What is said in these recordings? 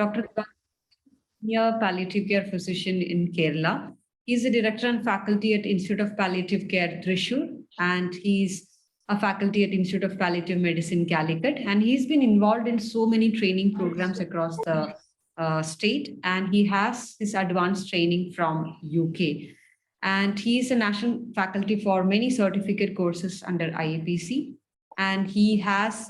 Dr. Senior palliative care physician in Kerala. He's a director and faculty at Institute of Palliative Care, Thrissur, and he's a faculty at Institute of Palliative Medicine, Calicut. And he's been involved in so many training programs across the state, and he has his advanced training from UK. And he is a national faculty for many certificate courses under IAPC. And he has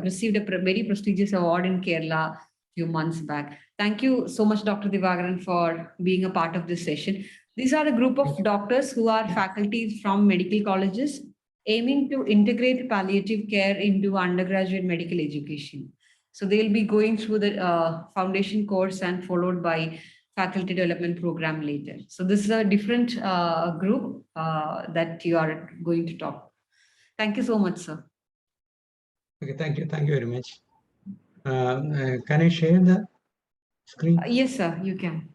received a very prestigious award in Kerala few months back. Thank you so much, Dr. Divakaran, for being a part of this session. These are a group of doctors who are faculty from medical colleges aiming to integrate palliative care into undergraduate medical education. So they'll be going through the foundation course and followed by faculty development program later. So this is a different group that you are going to talk. Thank you so much, sir. Okay, thank you. Thank you very much. Can I share the screen? Yes, sir, you can.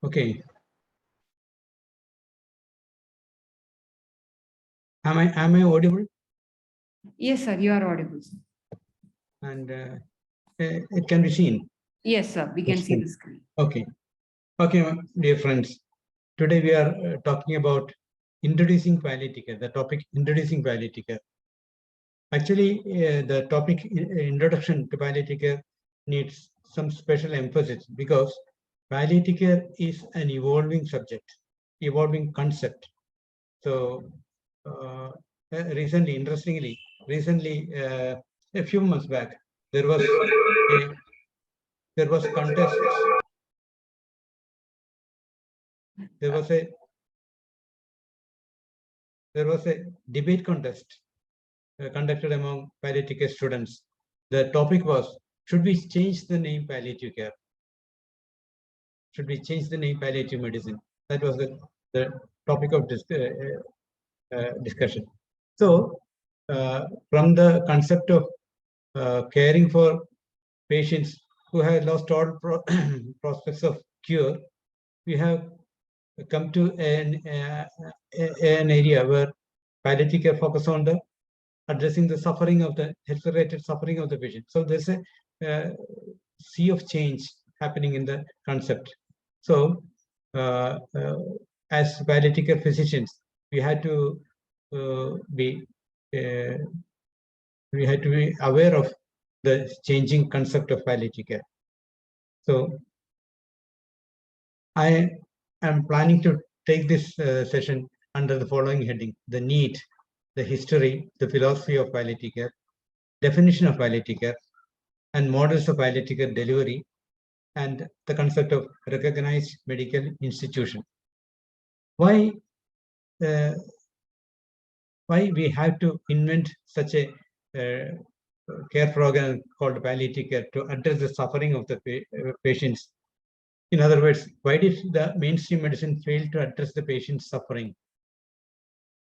Okay. Am I audible? Yes, sir, you are audible. And it can be seen. Yes, sir, we can see the screen. Okay. Okay, dear friends. Today we are talking about introducing palliative care, the topic introducing palliative care. Actually, the topic introduction to palliative care needs some special emphasis because palliative care is an evolving subject, evolving concept. So interestingly, a few months back, there was contest. There was a debate contest conducted among palliative care students. The topic was, should we change the name palliative care? Should we change the name palliative medicine? That was the topic of discussion. So, from the concept of caring for patients who have lost all prospects of cure, we have come to an area where palliative care focus on the addressing the suffering of the health-related suffering of the patient. So there's a sea of change happening in the concept. So as palliative care physicians, we had to be aware of the changing concept of palliative care. So I am planning to take this session under the following heading: the need, the history, the philosophy of palliative care, definition of palliative care, and models of palliative care delivery, and the concept of recognized medical institution. Why we have to invent such a care program called palliative care to address the suffering of the patients? In other words, why did the mainstream medicine fail to address the patient's suffering?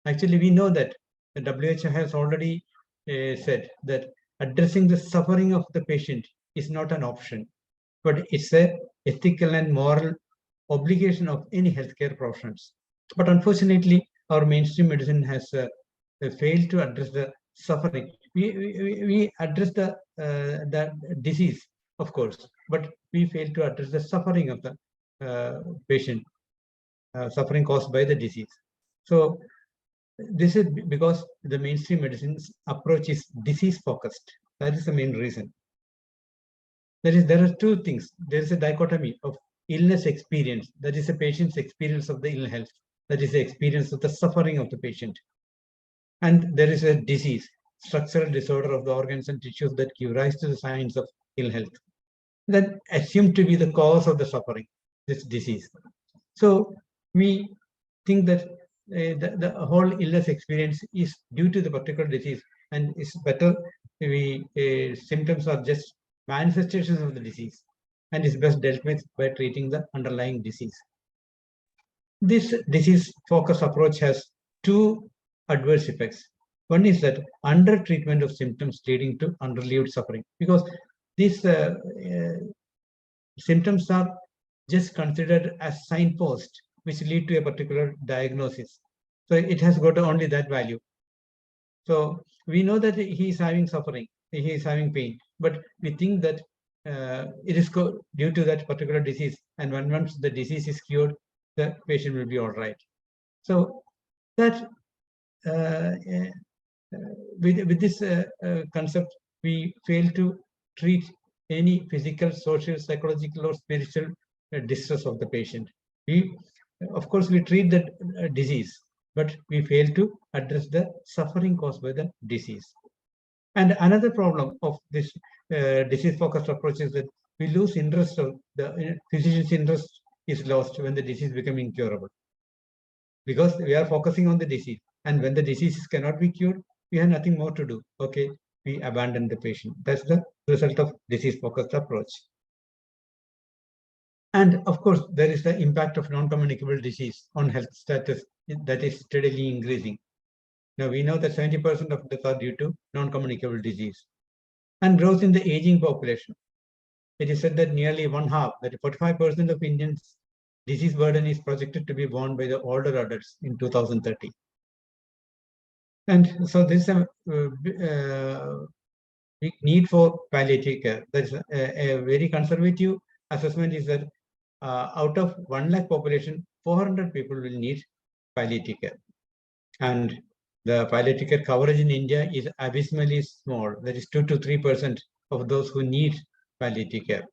Actually, we know that the WHO has already said that addressing the suffering of the patient is not an option, but it's a ethical and moral obligation of any healthcare professionals. But unfortunately, our mainstream medicine has failed to address the suffering. We address the disease, of course, but we fail to address the suffering of the patient, suffering caused by the disease. So this is because the mainstream medicine's approach is disease focused. That is the main reason. There are two things. There is a dichotomy of illness experience, that is a patient's experience of the ill health, that is the experience of the suffering of the patient. And there is a disease, structural disorder of the organs and tissues that give rise to the signs of ill health, that assumed to be the cause of the suffering, this disease. So we think that the whole illness experience is due to the particular disease, and it's better symptoms are just manifestations of the disease, and is best dealt with by treating the underlying disease. This disease focus approach has two adverse effects. One is that under treatment of symptoms leading to underlived suffering, because this symptoms are just considered as signposts which lead to a particular diagnosis. So it has got only that value. So we know that he is having suffering, he is having pain, but we think that it is due to that particular disease. And once the disease is cured, the patient will be all right. So that with this concept, we fail to treat any physical, social, psychological, or spiritual distress of the patient. We, of course, we treat the disease, but we fail to address the suffering caused by the disease. And another problem of this disease-focused approach is that we lose interest of the physician's interest is lost when the disease becomes incurable, because we are focusing on the disease. And when the disease cannot be cured, we have nothing more to do. Okay, we abandon the patient. That's the result of disease-focused approach. And of course, there is the impact of non-communicable disease on health status that is steadily increasing. Now we know that 70% of deaths are due to non-communicable disease and growth in the aging population. It is said that nearly one half, that 45% of Indians' disease burden is projected to be borne by the older adults in 2030. And so this is a big need for palliative care. That's a very conservative assessment is that out of 1 lakh population, 400 people will need palliative care. And the palliative care coverage in India is abysmally small. That is 2 to 3% of those who need palliative care.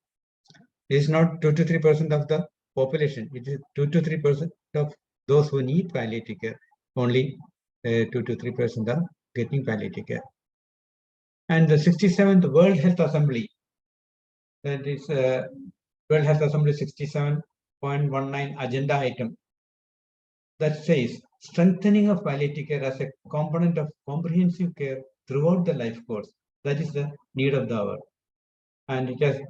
It is not 2 to 3% of the population. It is 2 to 3% of those who need palliative care. Only 2 to 3% are getting palliative care. And the 67th World Health Assembly, that is World Health Assembly 67.19 agenda item, that says strengthening of palliative care as a component of comprehensive care throughout the life course. That is the need of the hour. And it has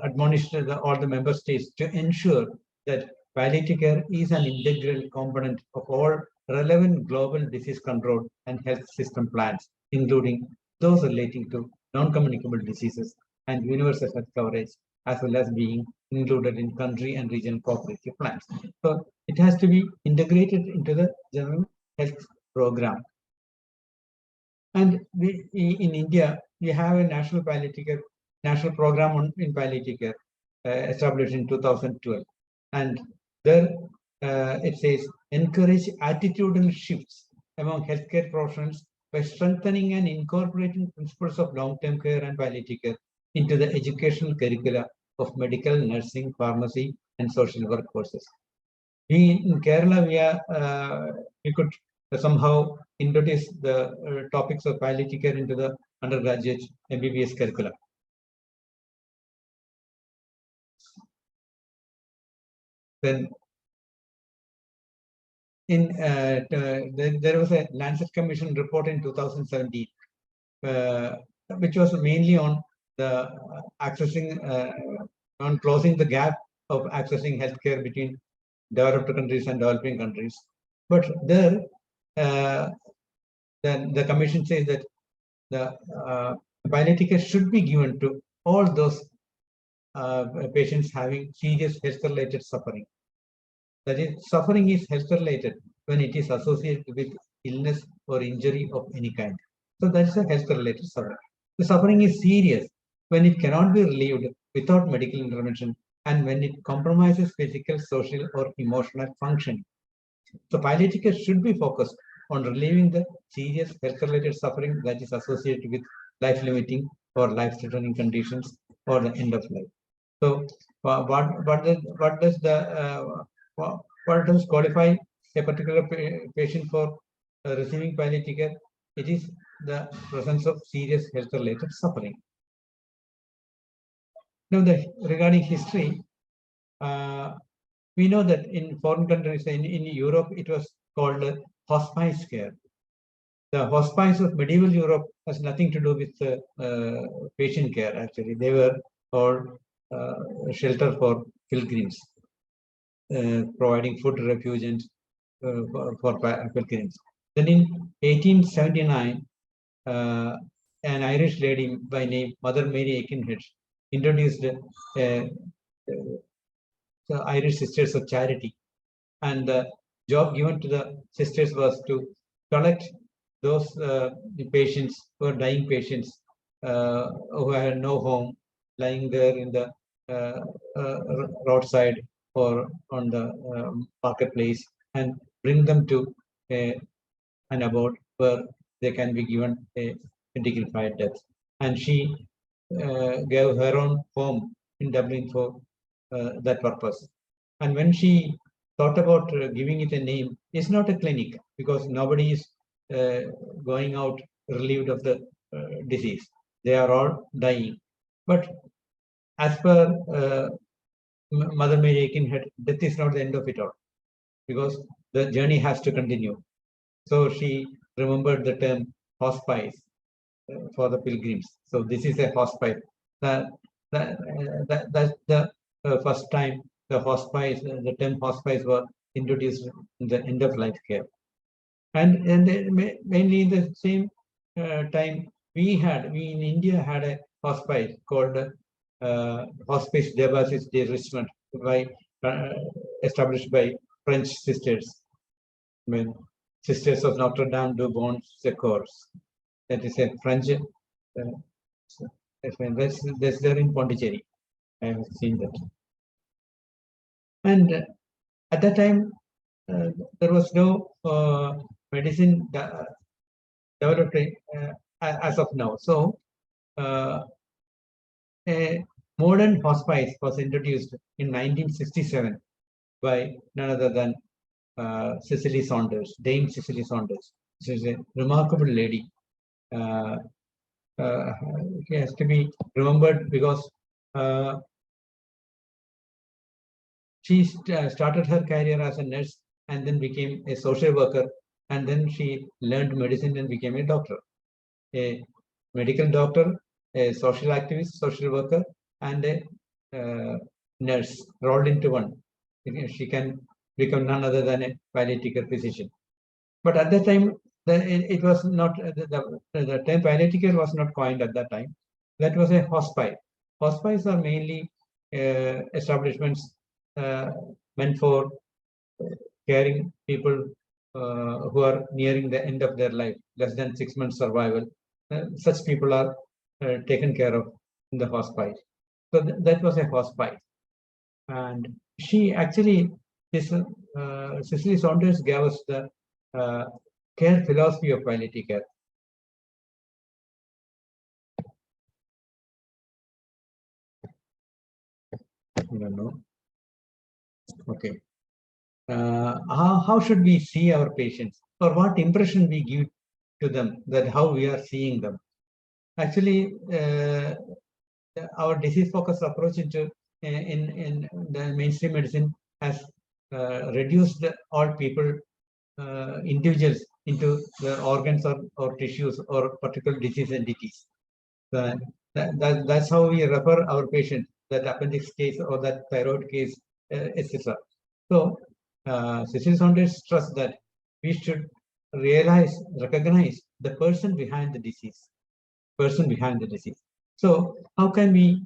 admonished all the member states to ensure that palliative care is an integral component of all relevant global disease control and health system plans, including those relating to non-communicable diseases and universal health coverage, as well as being included in country and regional cooperative plans. So it has to be integrated into the general health program. And we, in India, we have a national palliative care, national program in palliative care established in 2012. And there it says, encourage attitudinal shifts among healthcare professionals by strengthening and incorporating principles of long-term care and palliative care into the educational curricula of medical, nursing, pharmacy, and social work courses. In Kerala, we could somehow introduce the topics of palliative care into the undergraduate MBBS curricula. Then there was a Lancet Commission report in 2017, which was mainly on the accessing, on closing the gap of accessing healthcare between developed countries and developing countries. But there, the commission says that the palliative care should be given to all those patients having serious health-related suffering. That is, suffering is health-related when it is associated with illness or injury of any kind. So that's a health-related suffering. The suffering is serious when it cannot be relieved without medical intervention and when it compromises physical, social, or emotional function. So palliative care should be focused on relieving the serious health-related suffering that is associated with life-limiting or life-threatening conditions or the end of life. So what does qualify a particular patient for receiving palliative care? It is the presence of serious health-related suffering. Now, regarding history, we know that in foreign countries, in Europe, it was called hospice care. The hospice of medieval Europe has nothing to do with patient care, actually. They were all shelter for pilgrims, providing food, refuge, and for pilgrims. Then in 1879, an Irish lady by name Mother Mary Aikenhead introduced the Irish Sisters of Charity. And the job given to the sisters was to collect those the patients who are dying patients who had no home, lying there in the roadside or on the marketplace, and bring them to an abode where they can be given a dignified death. And she gave her own home in Dublin for that purpose. And when she thought about giving it a name, it's not a clinic because nobody is going out relieved of the disease. They are all dying. But as per Mother Mary Aikenhead, death is not the end of it all because the journey has to continue. So she remembered the term hospice for the pilgrims. So this is a hospice. That's the first time the hospice, the term hospice was introduced in the end of life care. And mainly in the same time, we in India had a hospice called Hospice d'Abasis de Richmond, established by French sisters, Sisters of Notre Dame du Bon Secours. That is a French. That's there in Pondicherry. I have seen that. And at that time, there was no medicine developed as of now. So a modern hospice was introduced in 1967 by none other than Cicely Saunders, Dame Cicely Saunders. She is a remarkable lady. She has to be remembered because she started her career as a nurse and then became a social worker, and then she learned medicine and became a doctor, a medical doctor, a social activist, social worker, and a nurse rolled into one. She can become none other than a palliative care physician. But at that time, it was not, the term palliative care was not coined at that time. That was a hospice. Hospice are mainly establishments meant for caring people who are nearing the end of their life, less than 6 months survival. Such people are taken care of in the hospice. So that was a hospice. And she actually, Cicely Saunders gave us the care philosophy of palliative care. I don't know. Okay. How should we see our patients, or what impression we give to them, that how we are seeing them? Actually, our disease-focused approach in the mainstream medicine has reduced all people, individuals, into their organs or tissues or particular disease entities. That's how we refer our patients, that appendix case or that thyroid case, etc. So, Cecil Saunders stressed that we should recognize the person behind the disease. So, how can we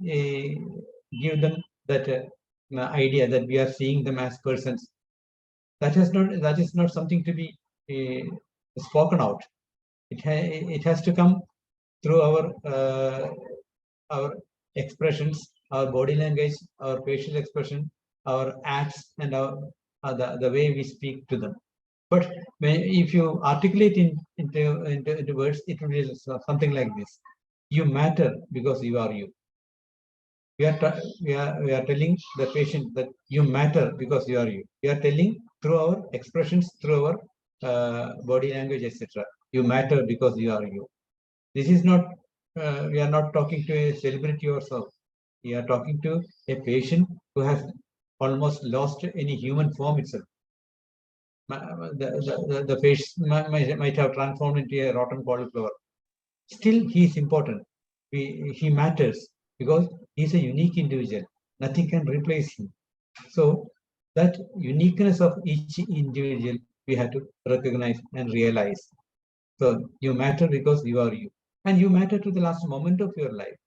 give them that idea that we are seeing them as persons? That is not something to be spoken out. It has to come through our expressions, our body language, our facial expression, our acts, and the way we speak to them. But if you articulate into words, it will be something like this: you matter because you are you. We are telling the patient that you matter because you are you. We are telling through our expressions, through our body language, etc. You matter because you are you. This is not, we are not talking to a celebrity or so. We are talking to a patient who has almost lost any human form itself. The face might have transformed into a rotten cauliflower. Still, he is important. He matters because he is a unique individual. Nothing can replace him. So that uniqueness of each individual we have to recognize and realize. So you matter because you are you. And you matter to the last moment of your life.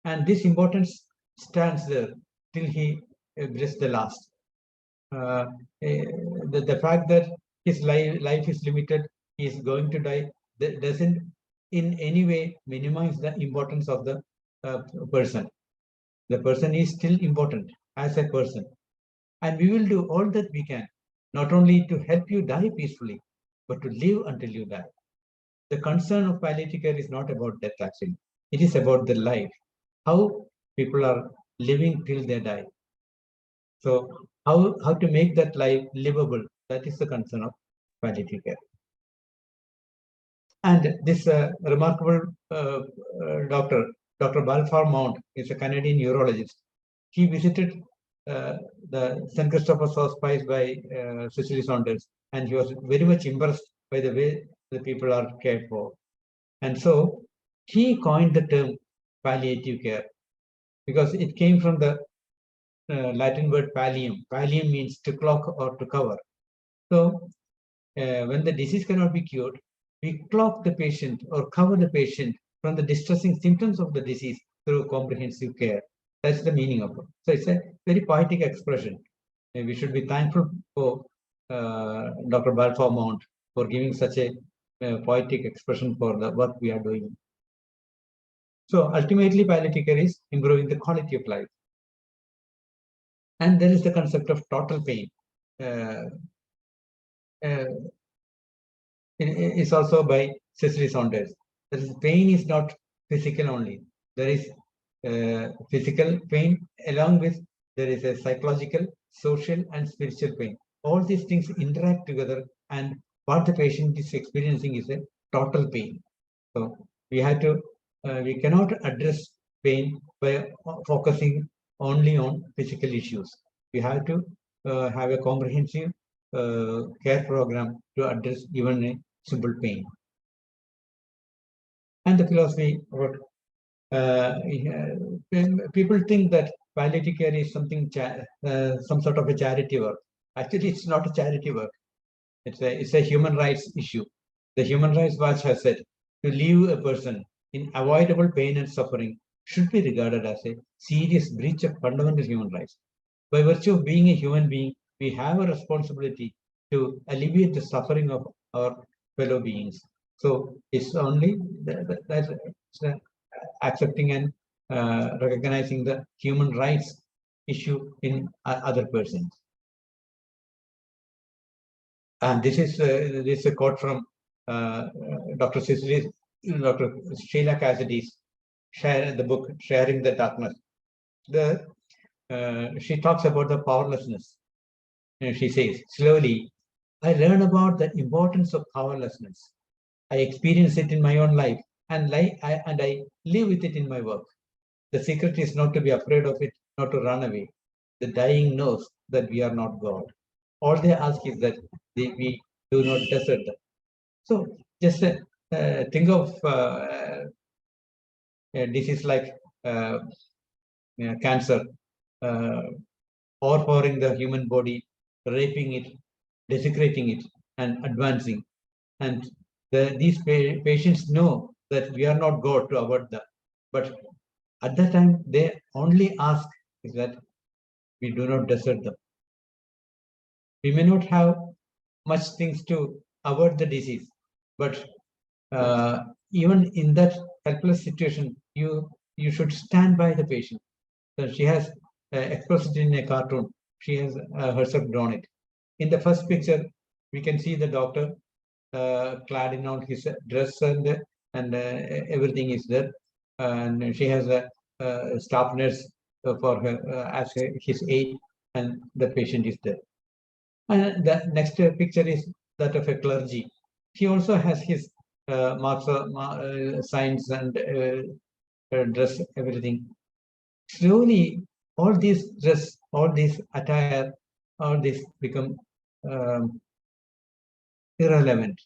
And this importance stands there till he breathes the last. The fact that his life is limited, he is going to die, that doesn't in any way minimize the importance of the person. The person is still important as a person. And we will do all that we can, not only to help you die peacefully, but to live until you die. The concern of palliative care is not about death, actually. It is about the life, how people are living till they die. So how to make that life livable, that is the concern of palliative care. And this remarkable doctor, Dr. Balfour Mount, is a Canadian neurologist. He visited the St. Christopher's Hospice by Cicely Saunders, and he was very much impressed by the way the people are cared for. And so he coined the term palliative care because it came from the Latin word pallium. Pallium means to cloak or to cover. So when the disease cannot be cured, we cloak the patient or cover the patient from the distressing symptoms of the disease through comprehensive care. That's the meaning of it. So it's a very poetic expression. And we should be thankful for Dr. Balfour Mount for giving such a poetic expression for the work we are doing. So ultimately, palliative care is improving the quality of life. And there is the concept of total pain. It's also by Cicely Saunders. There is pain is not physical only. There is physical pain along with there is a psychological, social, and spiritual pain. All these things interact together, and what the patient is experiencing is a total pain. So we have to, we cannot address pain by focusing only on physical issues. We have to have a comprehensive care program to address even a simple pain. And the philosophy about people think that palliative care is something some sort of a charity work. Actually, it's not a charity work. It's a human rights issue. The Human Rights Watch has said to leave a person in avoidable pain and suffering should be regarded as a serious breach of fundamental human rights. By virtue of being a human being, we have a responsibility to alleviate the suffering of our fellow beings. So it's only that's accepting and recognizing the human rights issue in other persons. And this is a quote from Dr. Sheila Cassidy's the book Sharing the Darkness. She talks about the powerlessness. And she says, slowly, I learn about the importance of powerlessness. I experience it in my own life, and I live with it in my work. The secret is not to be afraid of it, not to run away. The dying knows that we are not God. All they ask is that we do not desert them. So just think of a disease like cancer, overpowering the human body, raping it, desecrating it, and advancing. And these patients know that we are not God to avert that. But at that time, they only ask is that we do not desert them. We may not have much things to avert the disease, but even in that helpless situation, you should stand by the patient. So she has expressed it in a cartoon. She has herself drawn it. In the first picture, we can see the doctor clad in all his dress and everything is there, and she has a staff nurse for her as his aide, and the patient is there. And the next picture is that of a clergy. He also has his marks, signs, and dress, everything. Slowly, all these dress, all these attire, all this become irrelevant.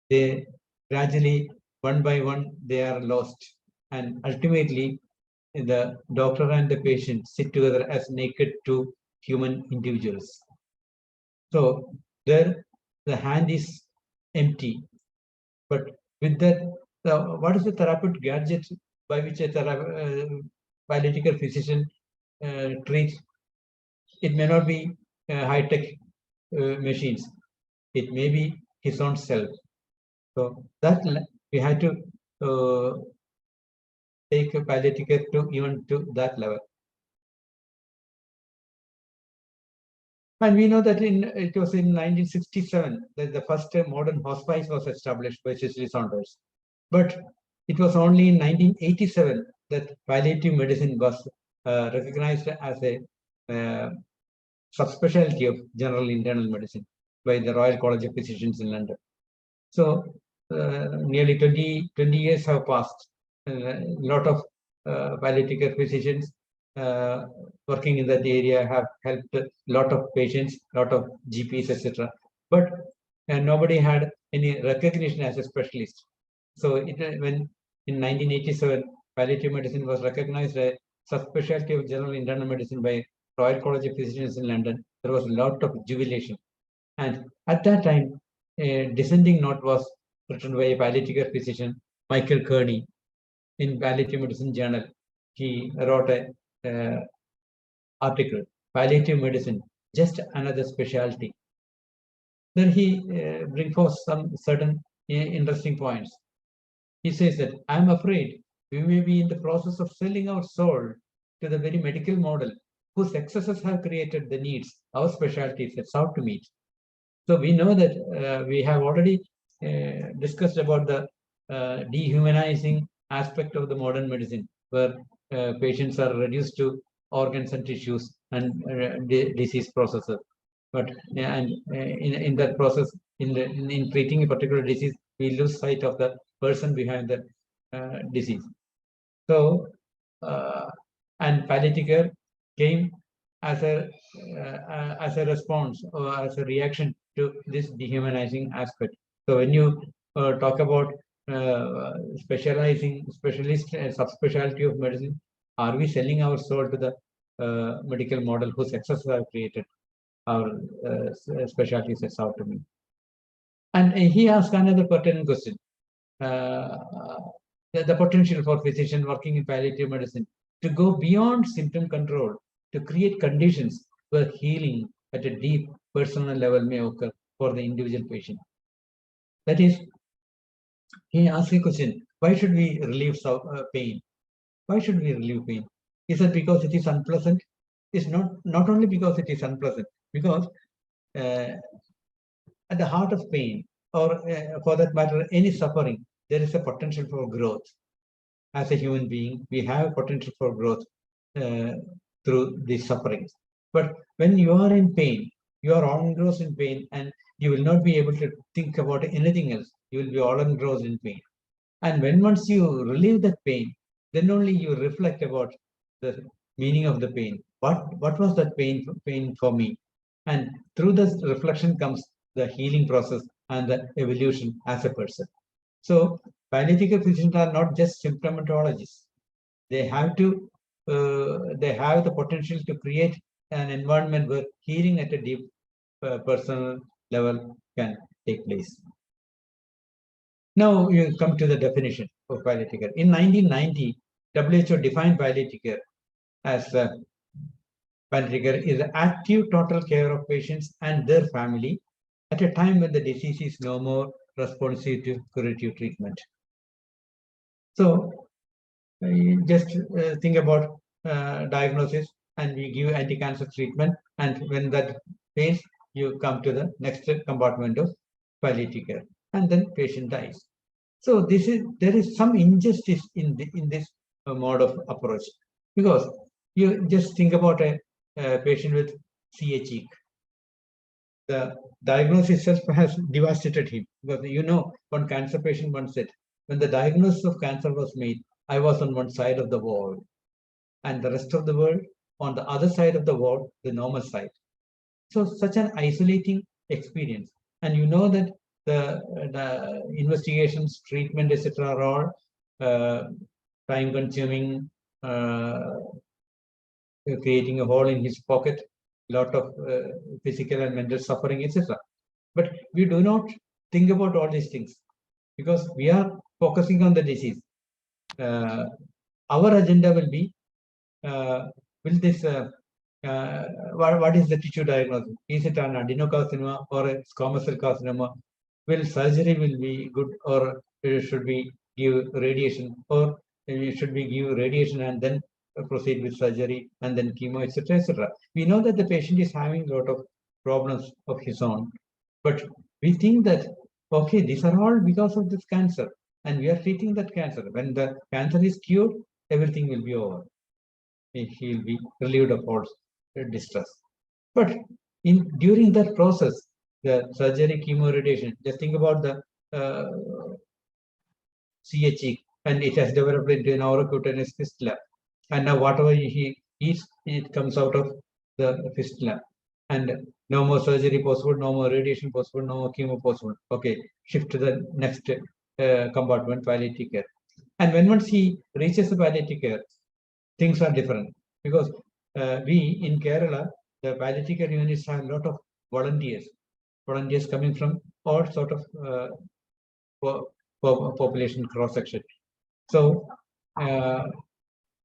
They gradually, one by one, they are lost. And ultimately, the doctor and the patient sit together as naked two human individuals. So there, the hand is empty. But with that, what is the therapeutic gadget by which palliative care physician treats, it may not be high-tech machines. It may be his own self. So that we had to take a palliative care to even to that level. And we know that it was in 1967 that the first modern hospice was established by Cicely Saunders. But it was only in 1987 that palliative medicine was recognized as a subspecialty of general internal medicine by the Royal College of Physicians in London. So nearly 20 years have passed. A lot of palliative care physicians working in that area have helped a lot of patients, a lot of GPs, etc. But nobody had any recognition as a specialist. So when in 1987, palliative medicine was recognized as a subspecialty of general internal medicine by Royal College of Physicians in London, there was a lot of jubilation. And at that time, a dissenting note was written by a palliative care physician, Michael Kearney, in Palliative Medicine Journal. He wrote a article, Palliative Medicine, just another specialty. Then he brings forth some certain interesting points. He says that, I'm afraid we may be in the process of selling our soul to the very medical model whose excesses have created the needs our specialty sets out to meet. So we know that we have already discussed about the dehumanizing aspect of the modern medicine, where patients are reduced to organs and tissues and disease processes. But in that process, in treating a particular disease, we lose sight of the person behind the disease. So, and palliative care came as a response or as a reaction to this dehumanizing aspect. So when you talk about specialist subspecialty of medicine, are we selling our soul to the medical model whose success have created our specialty sets out to me? And he asked another pertinent question. The potential for physician working in palliative medicine to go beyond symptom control, to create conditions where healing at a deep personal level may occur for the individual patient. That is, he asked a question, why should we relieve pain? Why should we relieve pain? Is it because it is unpleasant? It's not only because it is unpleasant, because at the heart of pain, or for that matter, any suffering, there is a potential for growth. As a human being, we have potential for growth through these sufferings. But when you are in pain, you are all engrossed in pain, and you will not be able to think about anything else. You will be all engrossed in pain. And when once you relieve that pain, then only you reflect about the meaning of the pain. What was that pain for me? And through this reflection comes the healing process and the evolution as a person. So palliative care physicians are not just symptomatologists. They have the potential to create an environment where healing at a deep personal level can take place. Now you come to the definition of palliative care. In 1990, WHO defined palliative care as palliative care is active total care of patients and their family at a time when the disease is no more responsive to curative treatment. So just think about diagnosis, and we give anti-cancer treatment, and when that fails, you come to the next compartment of palliative care, and then patient dies. So there is some injustice in this mode of approach, because you just think about a patient with CA. The diagnosis itself has devastated him, because one cancer patient once said, when the diagnosis of cancer was made, I was on one side of the wall, and the rest of the world on the other side of the wall, the normal side. So such an isolating experience. And you know that the investigations, treatment, etc., are all time-consuming, creating a hole in his pocket, lot of physical and mental suffering, etc. But we do not think about all these things, because we are focusing on the disease. Our agenda will be will this what is the tissue diagnosis? Is it an adenocarcinoma or a squamous cell carcinoma? Will surgery will be good, or should we give radiation, or should we give radiation and then proceed with surgery and then chemo, etc., etc. We know that the patient is having a lot of problems of his own, but we think that okay, these are all because of this cancer, and we are treating that cancer. When the cancer is cured, everything will be over. He will be relieved of all distress. But during that process, the surgery, chemo, radiation, just think about the CHE, and it has developed into an orocutaneous fistula. And now whatever he eats, it comes out of the fistula. And no more surgery possible, no more radiation possible, no more chemo possible. Okay, shift to the next compartment, palliative care. And when once he reaches the palliative care, things are different, because we in Kerala, the palliative care units have a lot of volunteers coming from all sort of population cross section. So,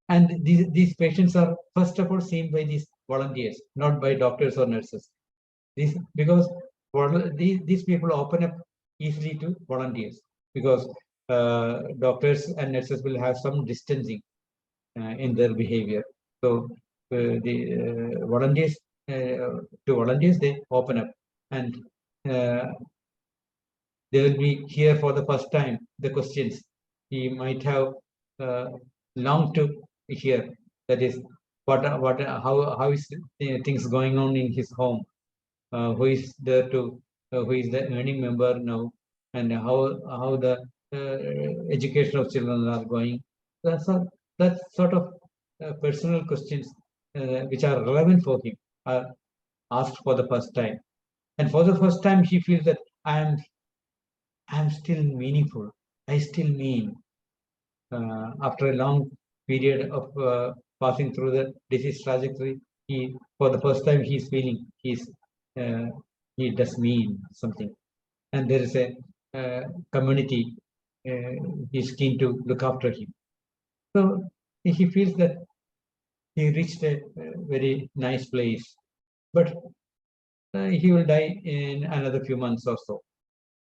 and these patients are first of all seen by these volunteers, not by doctors or nurses. Because these people open up easily to volunteers, because doctors and nurses will have some distancing in their behavior. So the volunteers, they open up, and they will be here for the first time. The questions he might have longed to hear, that is, how is things going on in his home, who is there to who is the earning member now, and how the education of children are going. That sort of personal questions which are relevant for him are asked for the first time, and for the first time he feels that I am still meaningful. I still mean. After a long period of passing through the disease trajectory, for the first time he's feeling he does mean something, and there is a community is keen to look after him. So he feels that he reached a very nice place, but he will die in another few months or so.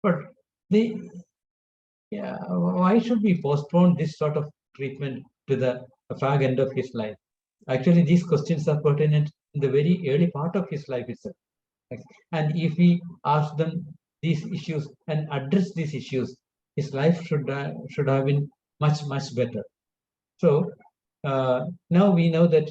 But why should we postpone this sort of treatment to the fag end of his life? Actually, these questions are pertinent in the very early part of his life itself. And if we ask them these issues and address these issues, his life should have been much better. So now we know that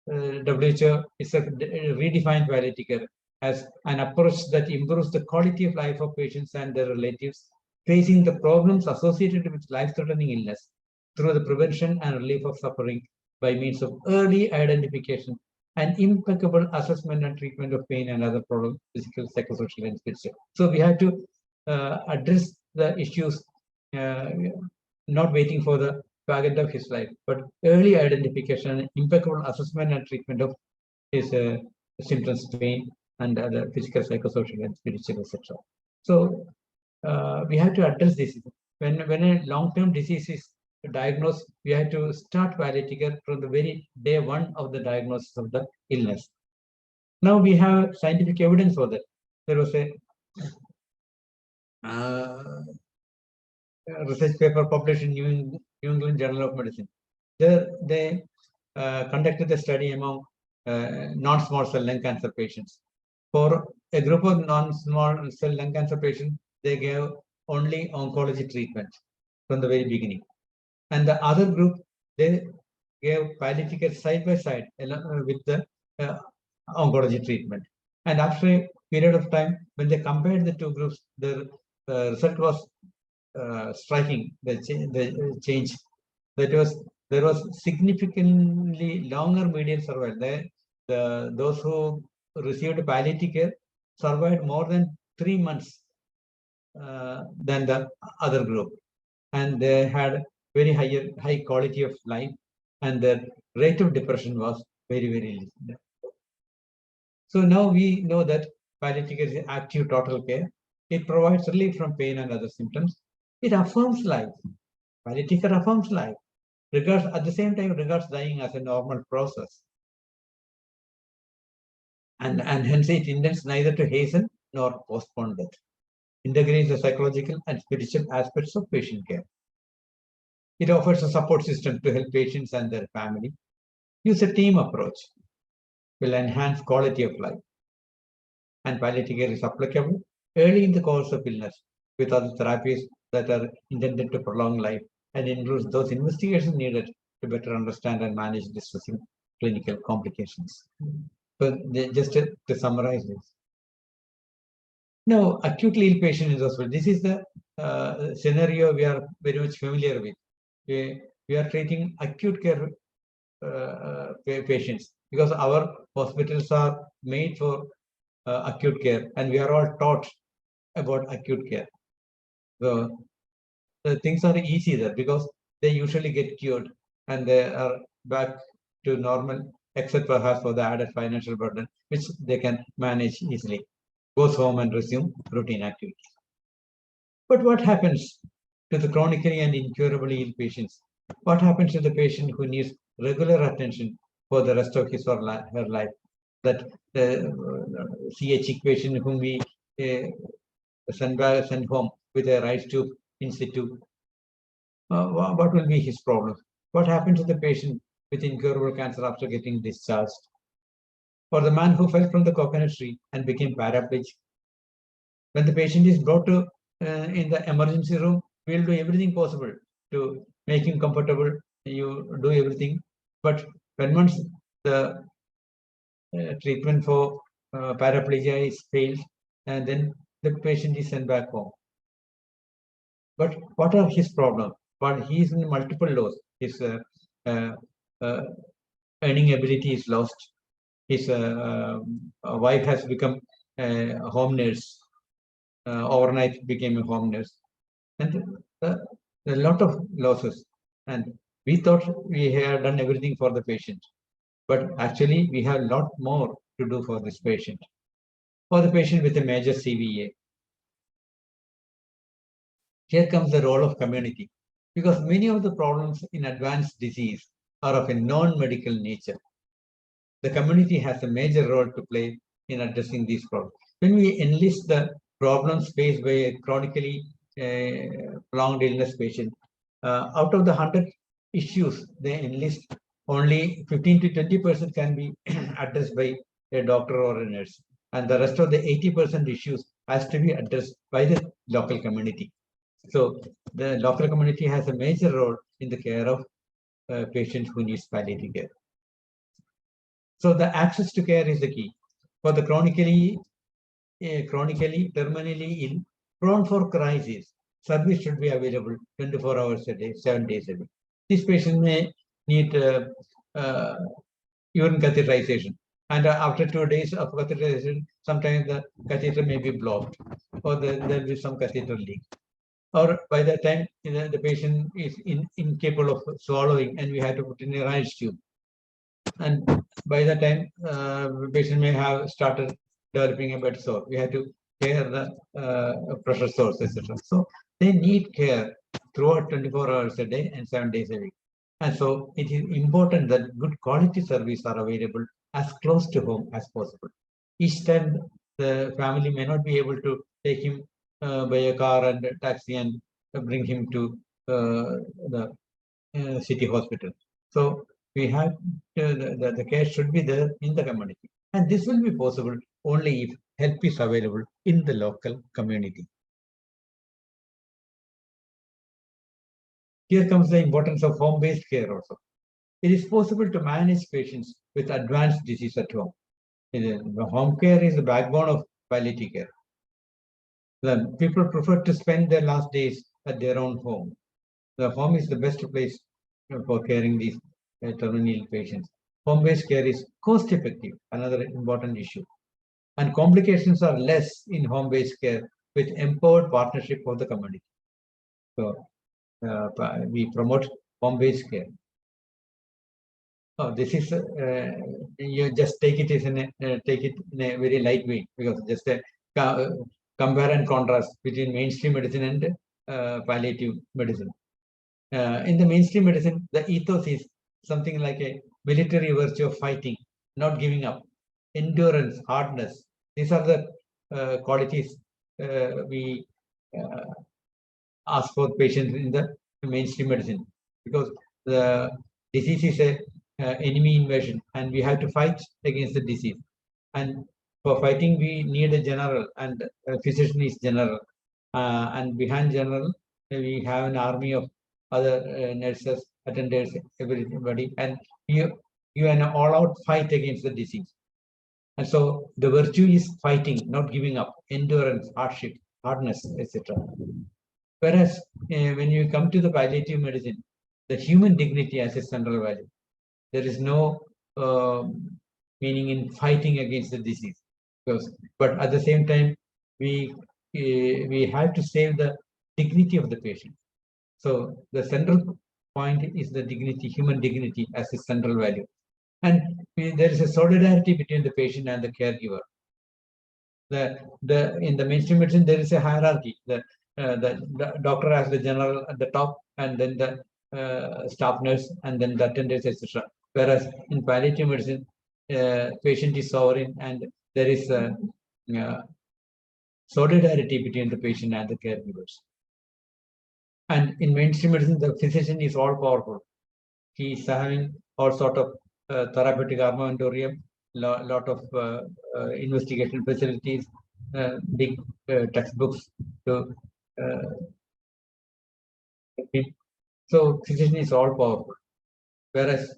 WHO is a redefined palliative care as an approach that improves the quality of life of patients and their relatives facing the problems associated with life-threatening illness through the prevention and relief of suffering by means of early identification and impeccable assessment and treatment of pain and other problems, physical, psychosocial, and spiritual. So we have to address the issues, not waiting for the target of his life, but early identification and impeccable assessment and treatment of his symptoms, pain, and other physical, psychosocial, and spiritual, etc. So we have to address this. When a long-term disease is diagnosed, we have to start palliative care from the very day one of the diagnosis of the illness. Now we have scientific evidence for that. There was a research paper published in New England Journal of Medicine. There they conducted a study among non-small cell lung cancer patients. For a group of non-small cell lung cancer patients, they gave only oncology treatment from the very beginning. And the other group, they gave palliative care side by side with the oncology treatment. And after a period of time, when they compared the two groups, the result was striking. The change there was significantly longer median survival. Those who received palliative care survived more than 3 months than the other group, and they had very high quality of life, and their rate of depression was very low. So now we know that palliative care is active total care. It provides relief from pain and other symptoms. It affirms life. Palliative care affirms life. regards at the same time regards dying as a normal process. And hence it intends neither to hasten nor postpone death. Integrates the psychological and spiritual aspects of patient care. It offers a support system to help patients and their family. Use a team approach, will enhance quality of life. And palliative care is applicable early in the course of illness with other therapies that are intended to prolong life and includes those investigations needed to better understand and manage distressing clinical complications. So just to summarize this. Now, acutely ill patient in the hospital. This is the scenario we are very much familiar with. We are treating acute care patients because our hospitals are made for acute care, and we are all taught about acute care. So the things are easy there because they usually get cured and they are back to normal, except perhaps for the added financial burden, which they can manage easily. Goes home and resume routine activities. But what happens to the chronically and incurably ill patients? What happens to the patient who needs regular attention for the rest of his or her life? That the CH patient whom we send home with a rice tube in situ, what will be his problem? What happens to the patient with incurable cancer after getting discharged? Or the man who fell from the coconut tree and became paraplegic? When the patient is brought to in the emergency room, we'll do everything possible to make him comfortable. You do everything, but when once the treatment for paraplegia is failed, and then the patient is sent back home. But what are his problems? But he is in multiple loss. His earning ability is lost. His wife has become a home nurse. Overnight became a home nurse, and a lot of losses. And we thought we had done everything for the patient, but actually we have a lot more to do for this patient, or the patient with a major CVA. Here comes the role of community, because many of the problems in advanced disease are of a non-medical nature. The community has a major role to play in addressing these problems. When we enlist the problems faced by a chronically prolonged illness patient, out of the 100 issues they enlist, only 15 to 20% can be addressed by a doctor or a nurse. And the rest of the 80% issues has to be addressed by the local community. So the local community has a major role in the care of patients who need palliative care. So the access to care is the key. For the chronically, terminally ill, prone for crisis, service should be available 24 hours a day, 7 days a week. This patient may need urine catheterization. And after 2 days of catheterization, sometimes the catheter may be blocked, or there will be some catheter leak. Or by the time the patient is incapable of swallowing, and we have to put in a rice tube. And by the time the patient may have started developing a bed sore, we have to care the pressure source, etc. So they need care throughout 24 hours a day and 7 days a week. And so it is important that good quality service are available as close to home as possible. Each time the family may not be able to take him by a car and a taxi and bring him to the city hospital. So we have the care should be there in the community, and this will be possible only if help is available in the local community. Here comes the importance of home-based care also. It is possible to manage patients with advanced disease at home. The home care is the backbone of palliative care. The people prefer to spend their last days at their own home. The home is the best place for caring these terminal patients. Home-based care is cost-effective, another important issue. And complications are less in home-based care with empowered partnership of the community. So we promote home-based care. Oh, this is you just take it as take it in a very light way, because just compare and contrast between mainstream medicine and palliative medicine. In the mainstream medicine, the ethos is something like a military virtue of fighting, not giving up, endurance, hardness. These are the qualities we ask for patients in the mainstream medicine, because the disease is a enemy invasion and we have to fight against the disease. And for fighting, we need a general, and a physician is general. And behind general, we have an army of other nurses, attendants, everybody, and you an all-out fight against the disease. And so the virtue is fighting, not giving up, endurance, hardship, hardness, etc. Whereas when you come to the palliative medicine, the human dignity as a central value. There is no meaning in fighting against the disease, but at the same time, we have to save the dignity of the patient. So the central point is the dignity, human dignity as a central value. And there is a solidarity between the patient and the caregiver. In the mainstream medicine, there is a hierarchy. The doctor has the general at the top, and then the staff nurse, and then the attendants, etc. Whereas in palliative medicine, patient is sovereign, and there is a solidarity between the patient and the caregivers. And in mainstream medicine, the physician is all powerful. He is having all sort of therapeutic armamentarium, lot of investigation facilities, big textbooks. So physician is all powerful. Whereas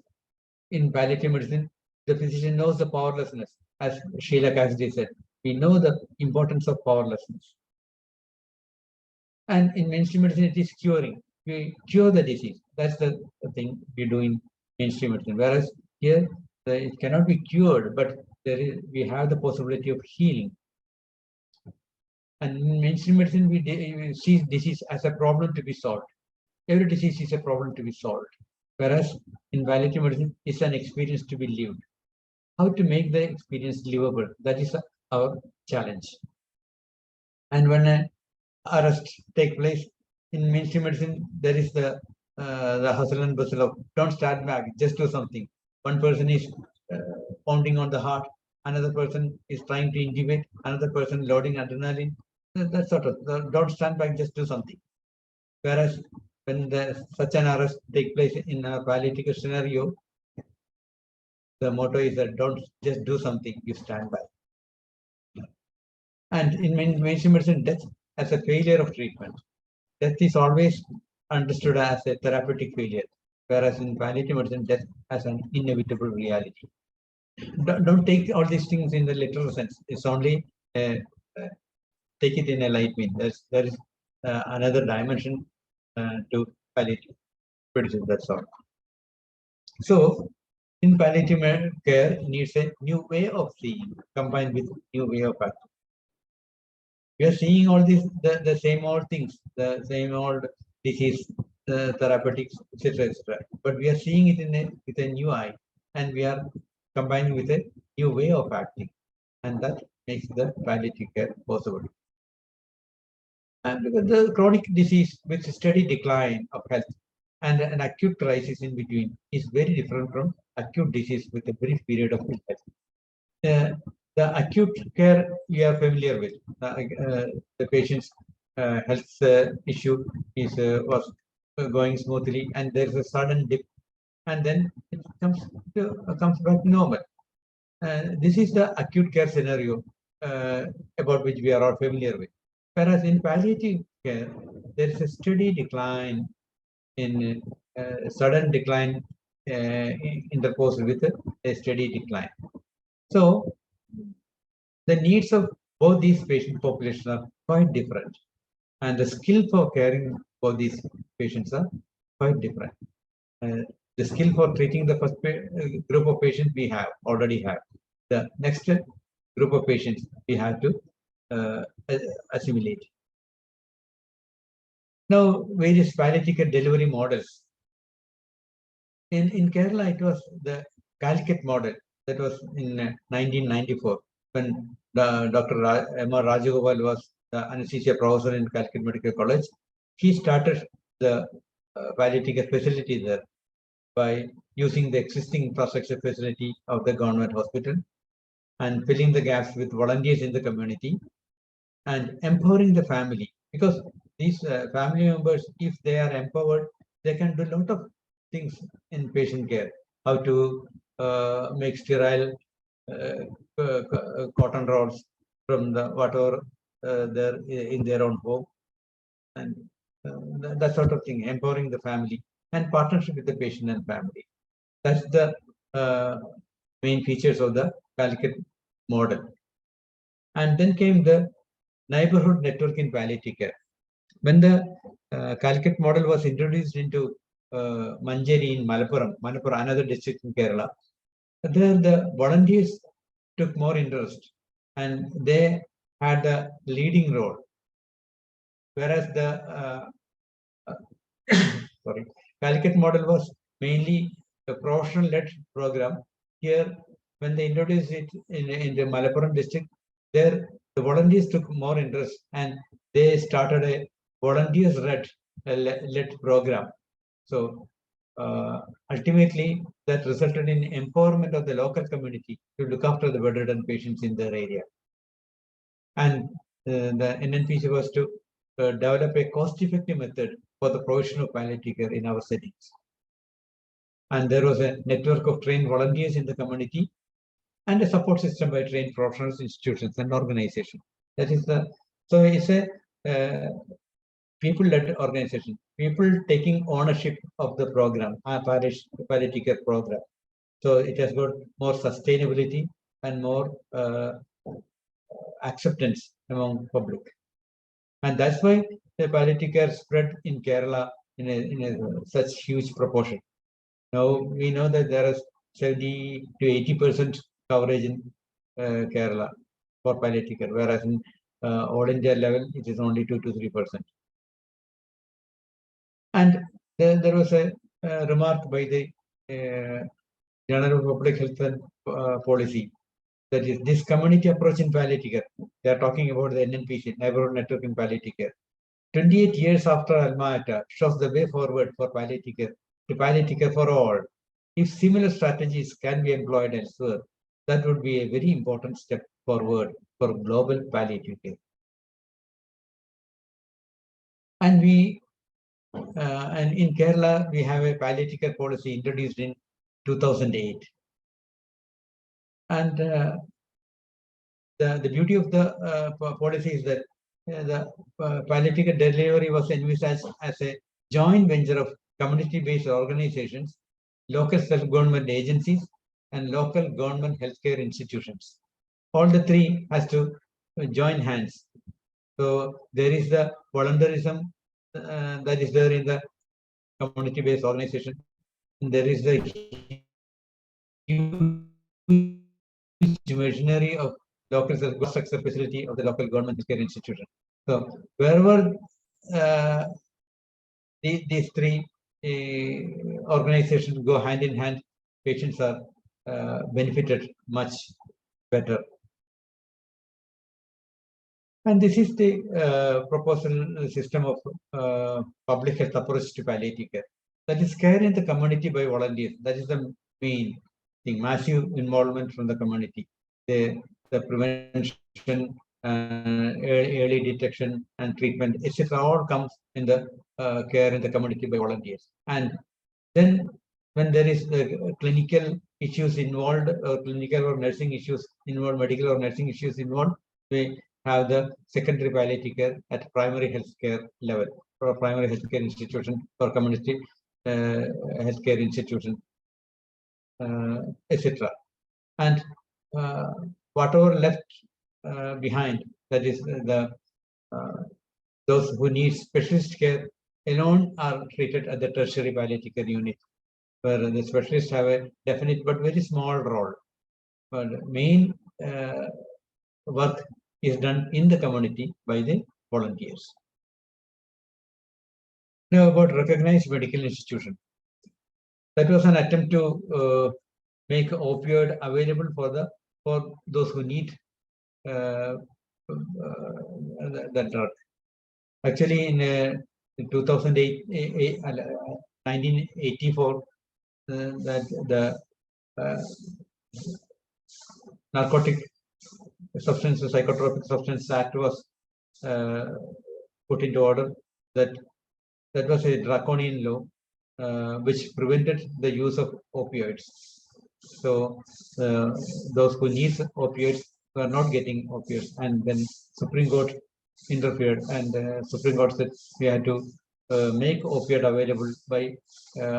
in palliative medicine, the physician knows the powerlessness. As Sheila Cassidy said, we know the importance of powerlessness. And in mainstream medicine, it is curing. We cure the disease. That's the thing we do in mainstream medicine. Whereas here, it cannot be cured, but we have the possibility of healing. And in mainstream medicine, we see disease as a problem to be solved. Every disease is a problem to be solved. Whereas in palliative medicine, it's an experience to be lived. How to make the experience livable? That is our challenge. And when an arrest takes place in mainstream medicine, there is the hustle and bustle of don't stand back, just do something. One person is pounding on the heart, another person is trying to intubate, another person loading adrenaline. That sort of don't stand back, just do something. Whereas when such an arrest takes place in a palliative scenario, the motto is that don't just do something, you stand by. And in mainstream medicine, death as a failure of treatment. Death is always understood as a therapeutic failure, whereas in palliative medicine, death as an inevitable reality. Don't take all these things in the literal sense. It's only take it in a light mean. There is another dimension to palliative medicine. That's all. So, in palliative care, needs a new way of seeing combined with new way of acting. We are seeing all these the same old things, the same old disease, therapeutics, etc., etc. But we are seeing it with a new eye, and we are combining with a new way of acting, and that makes the palliative care possible. And the chronic disease with steady decline of health and an acute crisis in between is very different from acute disease with a brief period of illness. The acute care we are familiar with. The patient's health issue was going smoothly, and there is a sudden dip, and then it comes back normal. This is the acute care scenario about which we are all familiar with. Whereas in palliative care, there is a steady decline in sudden decline interposed with a steady decline. So the needs of both these patient populations are quite different, and the skill for caring for these patients are quite different. The skill for treating the first group of patients we already have. The next group of patients we have to assimilate. Now, various palliative care delivery models. In Kerala, it was the Calicut model that was in 1994 when Dr. M.R. Rajagopal was the anesthesia professor in Calicut Medical College. He started the palliative care facility there by using the existing infrastructure facility of the government hospital and filling the gaps with volunteers in the community and empowering the family, because these family members, if they are empowered, they can do a lot of things in patient care. How to make sterile cotton rolls from the whatever they're in their own home, and that sort of thing, empowering the family and partnership with the patient and family. That's the main features of the Calicut model. And then came the neighborhood network in palliative care. When the Calicut model was introduced into Manjeri in Malappuram, another district in Kerala, there the volunteers took more interest and they had a leading role. Whereas the Calicut model was mainly a professional-led program. Here, when they introduced it in the Malappuram district, there the volunteers took more interest and they started a volunteers-led program. So ultimately, that resulted in empowerment of the local community to look after the bedridden patients in their area. And the NNPC was to develop a cost-effective method for the provision of palliative care in our settings. And there was a network of trained volunteers in the community and a support system by trained professionals, institutions, and organizations. That is the, so it's a people-led organization, people taking ownership of the program, palliative care program. So it has got more sustainability and more acceptance among public. And that's why the palliative care spread in Kerala in a such huge proportion. Now we know that there is 70 to 80% coverage in Kerala for palliative care, whereas in all India level it is only 2 to 3%. And there was a remark by the Journal of Public Health and Policy, that is this community approach in palliative care. They are talking about the NNPC, Neighborhood Network in Palliative Care. 28 years after Alma Ata shows the way forward for palliative care, to palliative care for all. If similar strategies can be employed elsewhere, that would be a very important step forward for global palliative care. And and in Kerala, we have a palliative care policy introduced in 2008. And the beauty of the policy is that the palliative care delivery was envisaged as a joint venture of community-based organizations, local self-government agencies, and local government healthcare institutions. All the three has to join hands. So there is the voluntarism that is there in the community-based organization. And there is the machinery of local structure facility of the local government healthcare institution. So wherever these three organizations go hand in hand, patients are benefited much better. And this is the proposal system of public health approach to palliative care. That is care in the community by volunteers. That is the main thing, massive involvement from the community. The prevention, early detection and treatment, etc. all comes in the care in the community by volunteers. And then when there is clinical issues involved, or clinical or nursing issues involved, medical or nursing issues involved, we have the secondary palliative care at primary healthcare level, or primary healthcare institution, or community healthcare institution, etc. And whatever left behind, that is the those who need specialist care alone are treated at the tertiary palliative care unit, where the specialists have a definite but very small role. But main work is done in the community by the volunteers. Now about recognized medical institution. That was an attempt to make opioid available for those who need that drug. Actually, in in 1984, that the Narcotic Substances, Psychotropic Substance Act was put into order. That was a draconian law which prevented the use of opioids. So those who need opioids were not getting opioids, and then Supreme Court interfered, and Supreme Court said we had to make opioid available by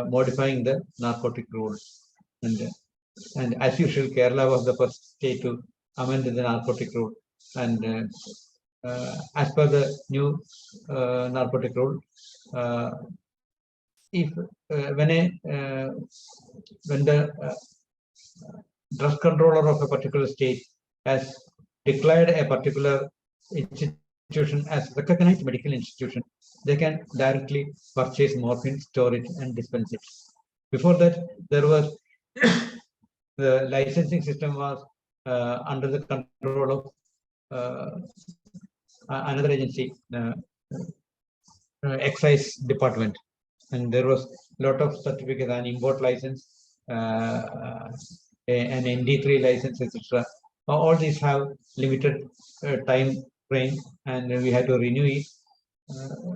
modifying the narcotic rules. And as usual, Kerala was the first state to amend the narcotic rule. And as per the new narcotic rule, if when the drug controller of a particular state has declared a particular institution as recognized medical institution, they can directly purchase morphine, store it, and dispense it. Before that, there was the licensing system was under the control of another agency, excise department, and there was a lot of certificates, an import license, an ND3 license, etc. All these have limited time frame, and we had to renew it.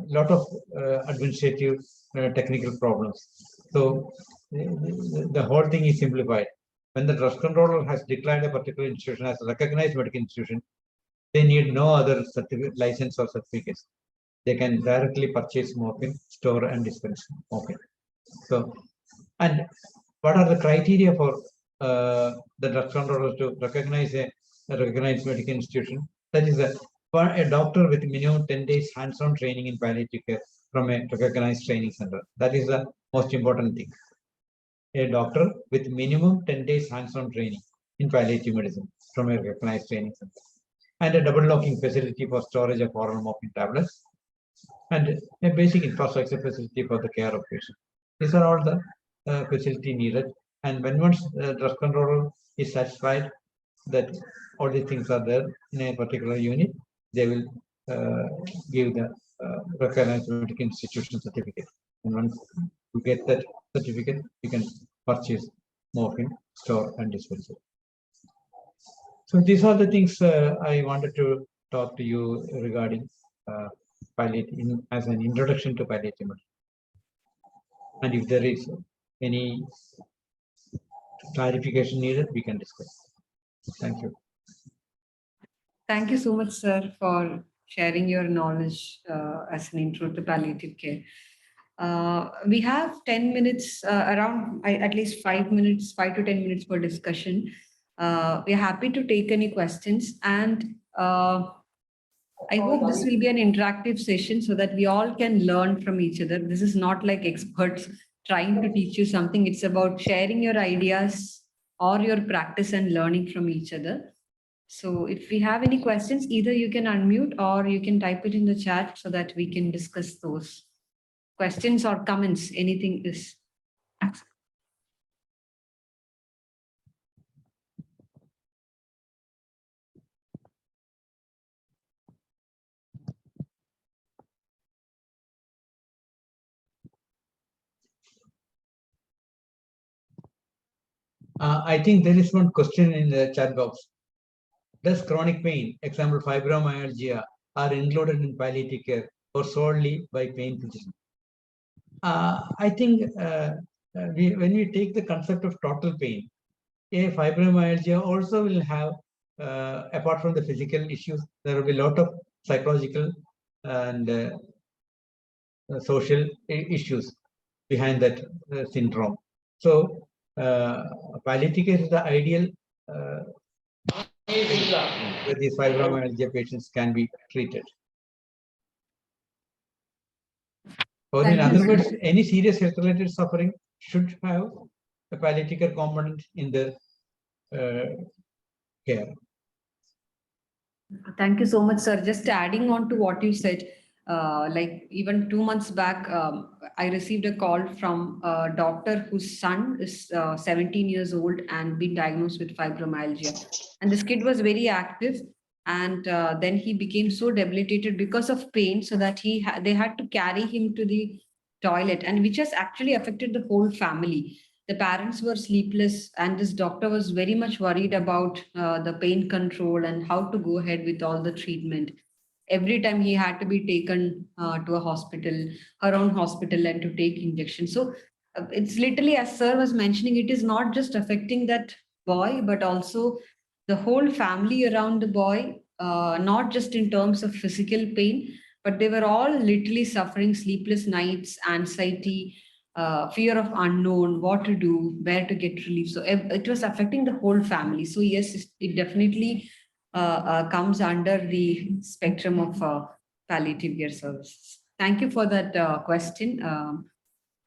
Lot of administrative technical problems. So the whole thing is simplified. When the drug controller has declared a particular institution as a recognized medical institution, they need no other certificate, license or certificates. They can directly purchase morphine, store and dispense morphine. So, and what are the criteria for the drug controller to recognize a recognized medical institution? That is a doctor with minimum 10 days hands-on training in palliative care from a recognized training center. That is the most important thing. A doctor with minimum 10 days hands-on training in palliative medicine from a recognized training center. And a double locking facility for storage of oral morphine tablets, and a basic infrastructure facility for the care of patients. These are all the facility needed. And when once the drug controller is satisfied that all these things are there in a particular unit, they will give the recognized medical institution certificate. And once you get that certificate, you can purchase morphine, store, and dispense it. So these are the things I wanted to talk to you regarding palliative as an introduction to palliative medicine. And if there is any clarification needed, we can discuss. Thank you. Thank you so much, sir, for sharing your knowledge as an intro to palliative care. We have 10 minutes, around at least 5 minutes, 5 to 10 minutes for discussion. We're happy to take any questions, and I hope this will be an interactive session so that we all can learn from each other. This is not like experts trying to teach you something. It's about sharing your ideas or your practice and learning from each other. So if we have any questions, either you can unmute or you can type it in the chat so that we can discuss those questions or comments. Anything is acceptable. I think there is one question in the chat box. Does chronic pain, example fibromyalgia, are included in palliative care or solely by pain physician? I think when we take the concept of total pain, a fibromyalgia also will have, apart from the physical issues, there will be a lot of psychological and social issues behind that syndrome. So palliative care is the ideal where these fibromyalgia patients can be treated. Or in other words, any serious health-related suffering should have a palliative care component in the care. Thank you so much, sir. Just adding on to what you said, like even 2 months back, I received a call from a doctor whose son is 17 years old and been diagnosed with fibromyalgia. And this kid was very active and then he became so debilitated because of pain, so that they had to carry him to the toilet, and which has actually affected the whole family. The parents were sleepless, and this doctor was very much worried about the pain control and how to go ahead with all the treatment. Every time he had to be taken to a hospital, her own hospital, and to take injections. So it's literally, as sir was mentioning, it is not just affecting that boy, but also the whole family around the boy, not just in terms of physical pain, but they were all literally suffering sleepless nights, anxiety, fear of unknown, what to do, where to get relief. So it was affecting the whole family. So yes, it definitely comes under the spectrum of palliative care services. Thank you for that question.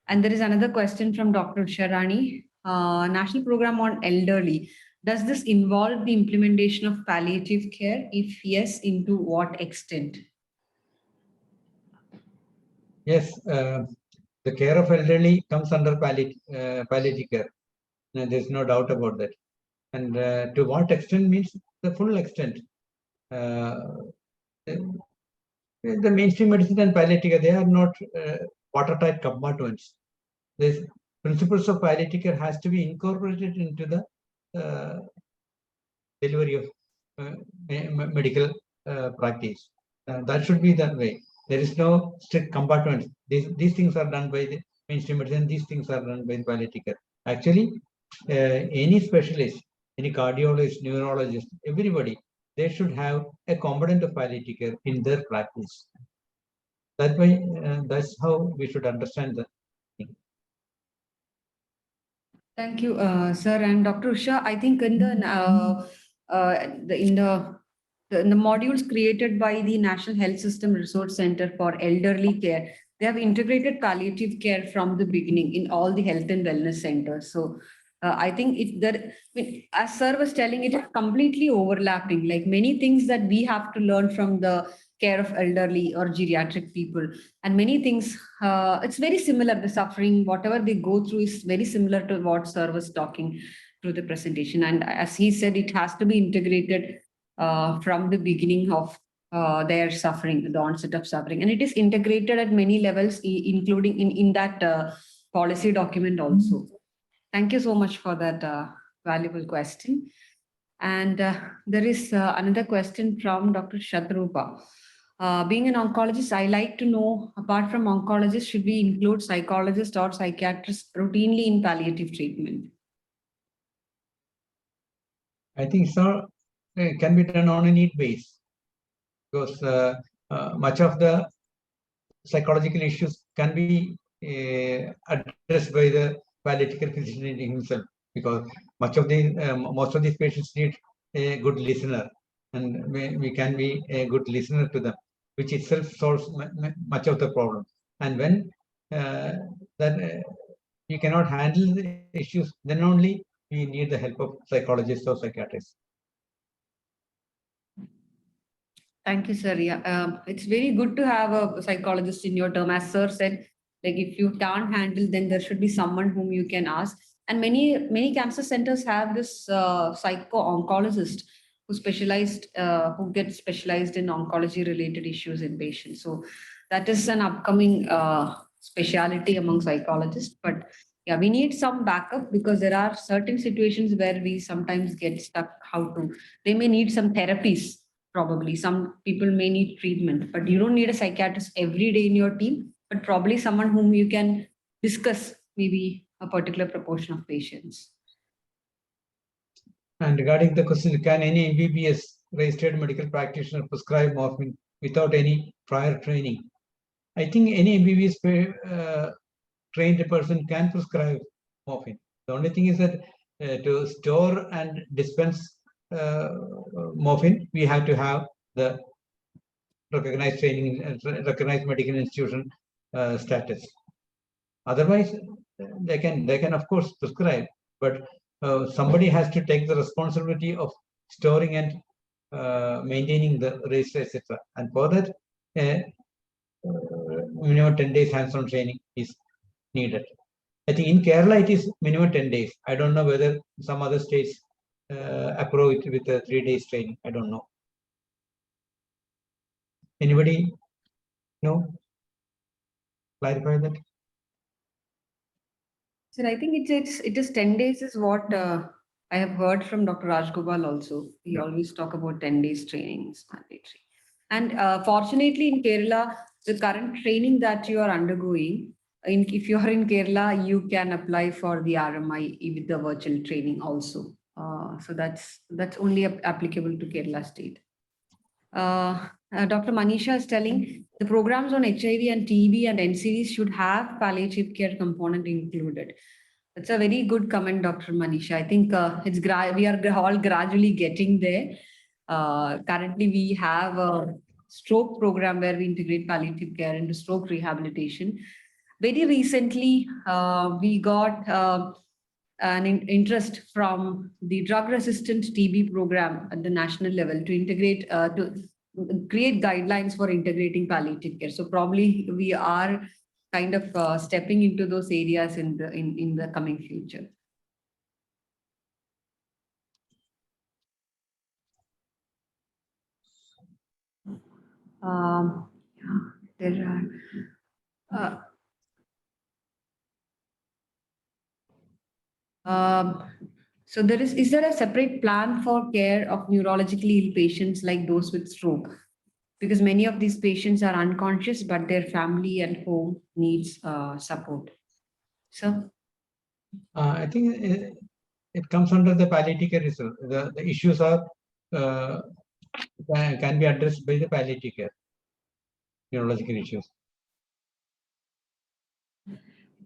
And there is another question from Dr. Sharani. National Program on Elderly. Does this involve the implementation of palliative care? If yes, into what extent? Yes, the care of elderly comes under palliative care. There's no doubt about that. And to what extent means the full extent. The mainstream medicine and palliative care, they are not watertight compartments. The principles of palliative care has to be incorporated into the delivery of medical practice. That should be that way. There is no strict compartments. These things are done by the mainstream medicine. These things are done by the palliative care. Actually, any specialist, any cardiologist, neurologist, everybody, they should have a component of palliative care in their practice. That way, that's how we should understand the thing. Thank you, sir. And Dr. Usha, I think in the modules created by the National Health System Resource Center for Elderly Care, they have integrated palliative care from the beginning in all the health and wellness centers. So I think as sir was telling, it is completely overlapping. Like many things that we have to learn from the care of elderly or geriatric people, and many things, it's very similar. The suffering, whatever they go through, is very similar to what sir was talking through the presentation. And as he said, it has to be integrated from the beginning of their suffering, the onset of suffering, and it is integrated at many levels, including in that policy document also. Thank you so much for that valuable question. And there is another question from Dr. Shadrupa. Being an oncologist, I like to know, apart from oncologists, should we include psychologists or psychiatrists routinely in palliative treatment? I think so. It can be done on a need base, because much of the psychological issues can be addressed by the palliative care physician himself, because most of these patients need a good listener, and we can be a good listener to them, which itself solves much of the problem. And when we cannot handle the issues, then only we need the help of psychologists or psychiatrists. Thank you, sir. Yeah, it's very good to have a psychologist in your term. As sir said, like if you can't handle, then there should be someone whom you can ask. And many cancer centers have this psycho-oncologist who gets specialized in oncology-related issues in patients. So that is an upcoming speciality among psychologists. But yeah, we need some backup, because there are certain situations where we sometimes get stuck. They may need some therapies. Probably some people may need treatment, but you don't need a psychiatrist every day in your team, but probably someone whom you can discuss maybe a particular proportion of patients. And regarding the question, can any MBBS registered medical practitioner prescribe morphine without any prior training? I think any MBBS trained person can prescribe morphine. The only thing is that to store and dispense morphine, we have to have the recognized training, recognized medical institution status. Otherwise, they can of course prescribe, but somebody has to take the responsibility of storing and maintaining the register, etc. And for that, minimum 10 days hands-on training is needed. I think in Kerala it is minimum 10 days. I don't know whether some other states approve it with a 3 days training. I don't know. Anybody know? Clarify that. Sir, I think it is 10 days is what I have heard from Dr. Rajgopal also. We always talk about 10 days training is mandatory. And fortunately in Kerala, the current training that you are undergoing, if you are in Kerala, you can apply for the RMI with the virtual training also. So that's only applicable to Kerala state. Dr. Manisha is telling the programs on HIV and TB and NCDs should have palliative care component included. That's a very good comment, Dr. Manisha. I think we are all gradually getting there. Currently, we have a stroke program where we integrate palliative care into stroke rehabilitation. Very recently, we got an interest from the drug resistant TB program at the national level to integrate to create guidelines for integrating palliative care. So probably we are kind of stepping into those areas in the coming future. Yeah, there are. So is there a separate plan for care of neurologically ill patients like those with stroke? Because many of these patients are unconscious, but their family and home needs support. So I think it comes under the palliative care itself. The issues are can be addressed by the palliative care, neurological issues.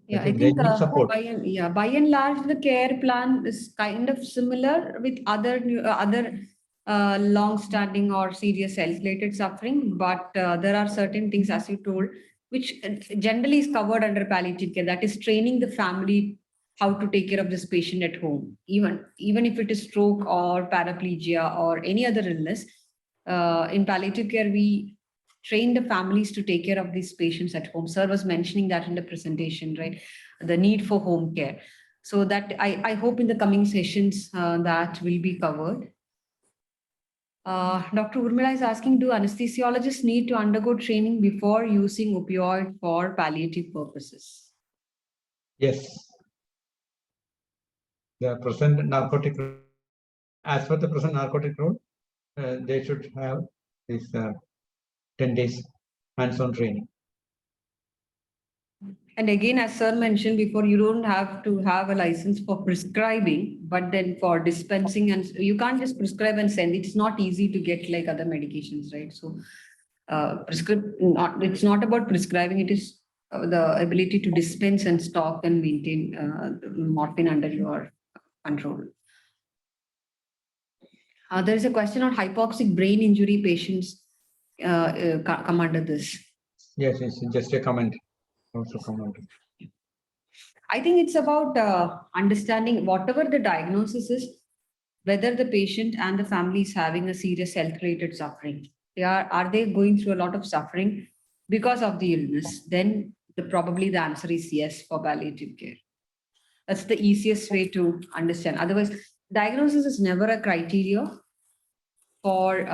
yeah, I think they need support. by and large, the care plan is kind of similar with other long-standing or serious health-related suffering, but there are certain things, as you told, which generally is covered under palliative care. That is training the family how to take care of this patient at home, even if it is stroke or paraplegia or any other illness. In palliative care, we train the families to take care of these patients at home. Sir was mentioning that in the presentation, right? The need for home care. So that I hope in the coming sessions that will be covered. Dr. Urmila is asking, do anesthesiologists need to undergo training before using opioid for palliative purposes? Yes. The present narcotic, as per the present narcotic rule, they should have this 10 days hands-on training. And again, as sir mentioned before, you don't have to have a license for prescribing, but then for dispensing, and you can't just prescribe and send. It's not easy to get like other medications, right? So it's not about prescribing, it is the ability to dispense and stock and maintain morphine under your control. There is a question on hypoxic brain injury patients come under this. Yes, it's just a comment. Also comment. I think it's about understanding whatever the diagnosis is, whether the patient and the family is having a serious health-related suffering. Are they going through a lot of suffering because of the illness? Then probably the answer is yes for palliative care. That's the easiest way to understand. Otherwise, diagnosis is never a criteria for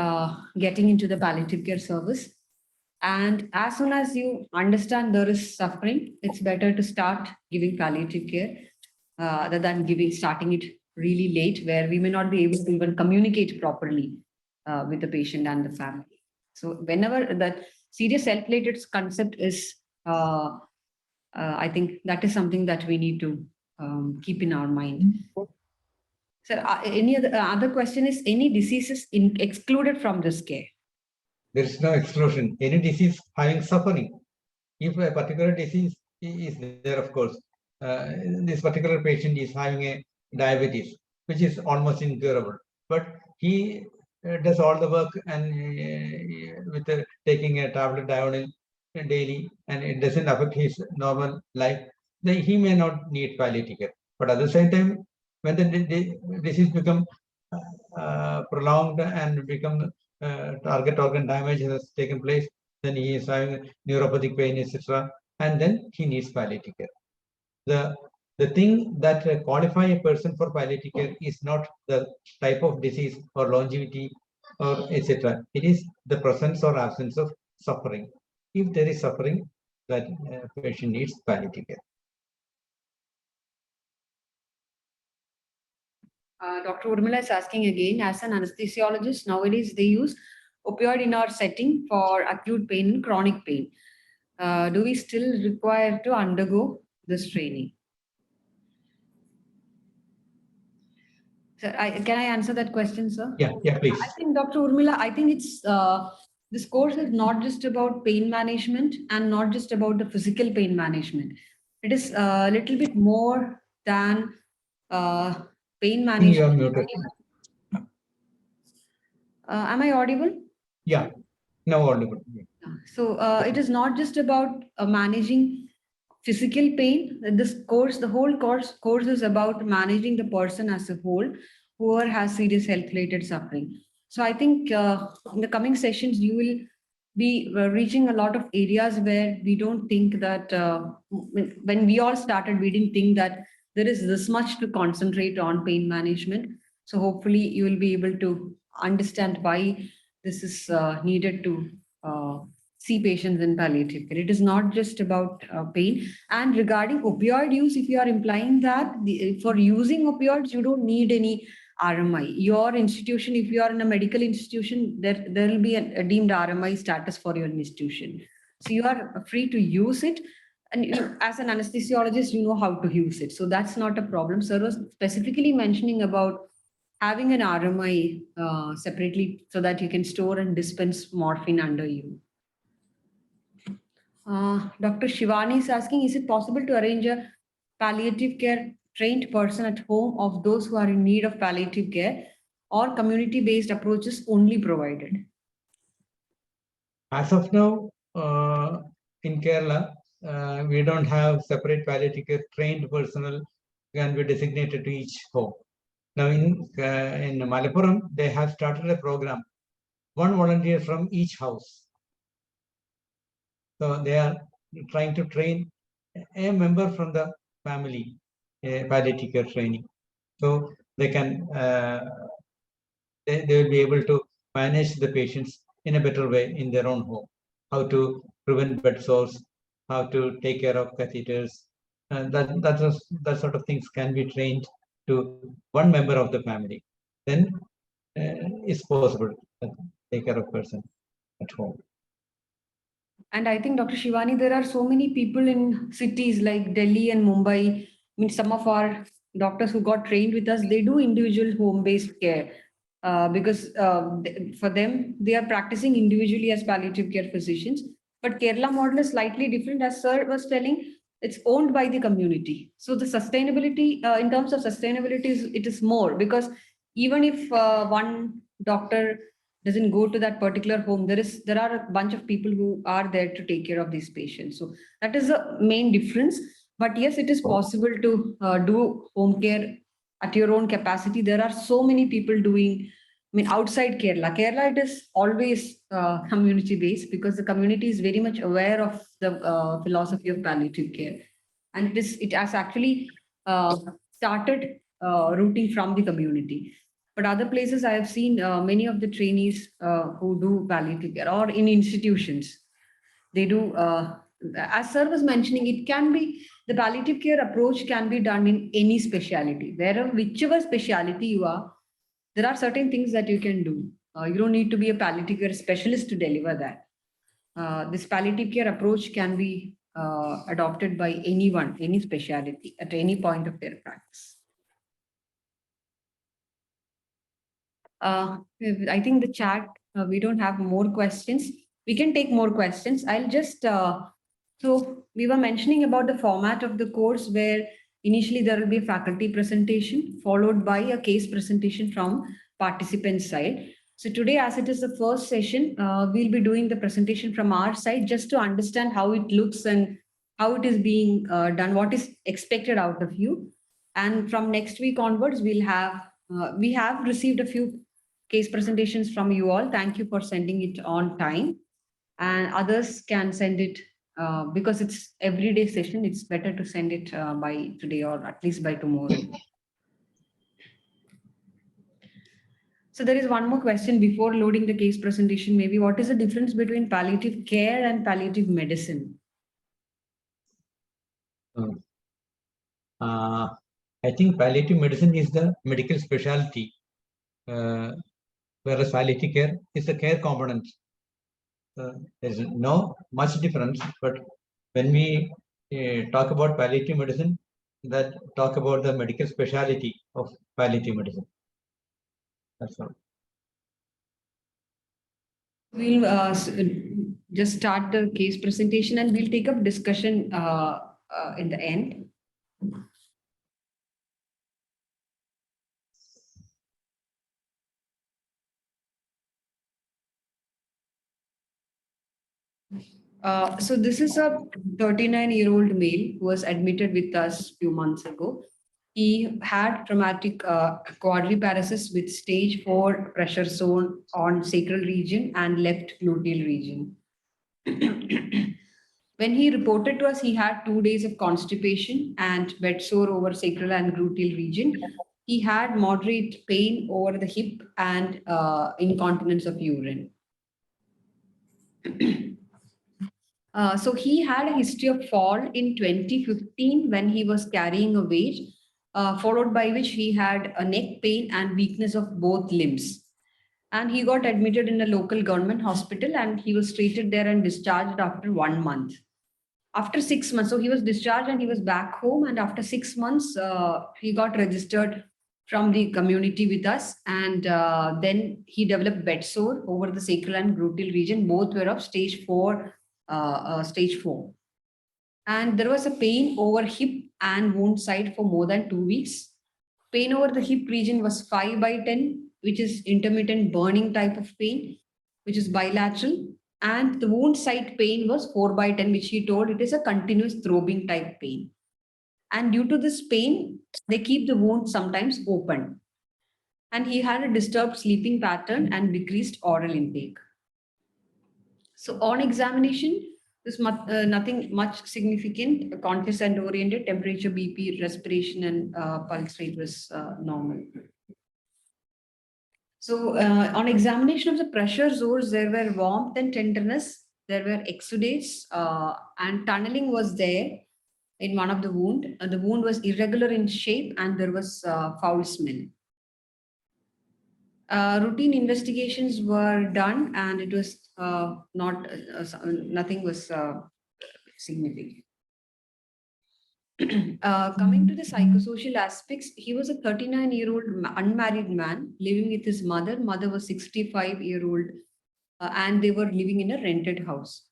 getting into the palliative care service. And as soon as you understand there is suffering, it's better to start giving palliative care rather than starting it really late, where we may not be able to even communicate properly with the patient and the family. So whenever that serious health-related concept is, I think that is something that we need to keep in our mind. Sir, any other question is, any diseases excluded from this care? There is no exclusion. Any disease having suffering. If a particular disease is there, of course, this particular patient is having a diabetes, which is almost incurable, but he does all the work and with taking a tablet diurnal daily, and it doesn't affect his normal life, then he may not need palliative care. But at the same time, when the disease become prolonged and become target organ damage has taken place, then he is having neuropathic pain, etc., and then he needs palliative care. The thing that qualify a person for palliative care is not the type of disease or longevity or etc. It is the presence or absence of suffering. If there is suffering, that patient needs palliative care. Dr. Urmila is asking again, as an anesthesiologist, nowadays they use opioid in our setting for acute pain and chronic pain. Do we still require to undergo this training? So can I answer that question, sir? Yeah, please. I think, Dr. Urmila, I think it's this course is not just about pain management and not just about the physical pain management. It is a little bit more than pain I think you are management. muted. Am I audible? Yeah, now audible. So it is not just about managing physical pain. This course, the whole course is about managing the person as a whole, whoever has serious health-related suffering. So I think in the coming sessions, you will be reaching a lot of areas where we don't think that when we all started, we didn't think that there is this much to concentrate on pain management. So hopefully you will be able to understand why this is needed to see patients in palliative care. It is not just about pain. And regarding opioid use, if you are implying that for using opioids, you don't need any RMI. Your institution, if you are in a medical institution, there will be a deemed RMI status for your institution. So you are free to use it. And as an anesthesiologist, you know how to use it. So that's not a problem. Sir was specifically mentioning about having an RMI separately so that you can store and dispense morphine under you. Dr. Shivani is asking, is it possible to arrange a palliative care trained person at home of those who are in need of palliative care, or community-based approaches only provided? As of now, in Kerala, we don't have separate palliative care trained personnel can be designated to each home. Now in Malappuram, they have started a program, one volunteer from each house. So they are trying to train a member from the family, palliative care training. So they can, they will be able to manage the patients in a better way in their own home. How to prevent bed sores, how to take care of catheters, that sort of things can be trained to one member of the family. Then it's possible to take care of person at home. And I think, Dr. Shivani, there are so many people in cities like Delhi and Mumbai. I mean, some of our doctors who got trained with us, they do individual home-based care because for them, they are practicing individually as palliative care physicians. But Kerala model is slightly different, as Sir was telling. It's owned by the community. So the sustainability, in terms of sustainability, it is more because even if one doctor doesn't go to that particular home, there are a bunch of people who are there to take care of these patients. So that is the main difference. But yes, it is possible to do home care at your own capacity. There are so many people doing, I mean, outside Kerala, it is always community based because the community is very much aware of the philosophy of palliative care, and it has actually started rooting from the community. But other places, I have seen many of the trainees who do palliative care or in institutions. They do, as Sir was mentioning, it can be the palliative care approach can be done in any specialty. Whichever specialty you are, there are certain things that you can do. You don't need to be a palliative care specialist to deliver that. This palliative care approach can be adopted by anyone, any specialty at any point of their practice. I think the chat, we don't have more questions. We can take more questions. I'll just, so we were mentioning about the format of the course where initially there will be a faculty presentation followed by a case presentation from participant side. So today, as it is the first session, we'll be doing the presentation from our side just to understand how it looks and how it is being done, what is expected out of you. And from next week onwards, we have received a few case presentations from you all. Thank you for sending it on time. And others can send it because it's everyday session. It's better to send it by today or at least by tomorrow. So there is one more question before loading the case presentation. Maybe what is the difference between palliative care and palliative medicine? I think palliative medicine is the medical specialty, whereas palliative care is the care component. There's no much difference, but when we talk about palliative medicine, that talk about the medical specialty of palliative medicine. That's all. We'll just start the case presentation and we'll take up discussion in the end. So this is a 39-year-old male who was admitted with us a few months ago. He had traumatic quadriparesis with stage 4 pressure zone on sacral region and left gluteal region. When he reported to us, he had 2 days of constipation and bed sore over sacral and gluteal region. He had moderate pain over the hip and incontinence of urine. So he had a history of fall in 2015 when he was carrying a weight, followed by which he had a neck pain and weakness of both limbs. And he got admitted in a local government hospital and he was treated there and discharged after 1 month. After 6 months, so he was discharged and he was back home. And after 6 months, he got registered from the community with us. And then he developed bed sore over the sacral and gluteal region. Both were of stage 4. And there was a pain over hip and wound side for more than 2 weeks. Pain over the hip region was 5/10, which is intermittent burning type of pain, which is bilateral. And the wound site pain was 4/10, which he told it is a continuous throbbing type pain. And due to this pain, they keep the wound sometimes open. And he had a disturbed sleeping pattern and decreased oral intake. So on examination, there's nothing much significant, conscious and oriented, temperature, BP, respiration, and pulse rate was normal. So on examination of the pressure zones, there were warmth and tenderness, there were exudates, and tunneling was there in one of the wound. The wound was irregular in shape and there was foul smell. Routine investigations were done and it was nothing was significant. Coming to the psychosocial aspects, he was a 39-year-old unmarried man living with his mother. Mother was 65-year-old and they were living in a rented house.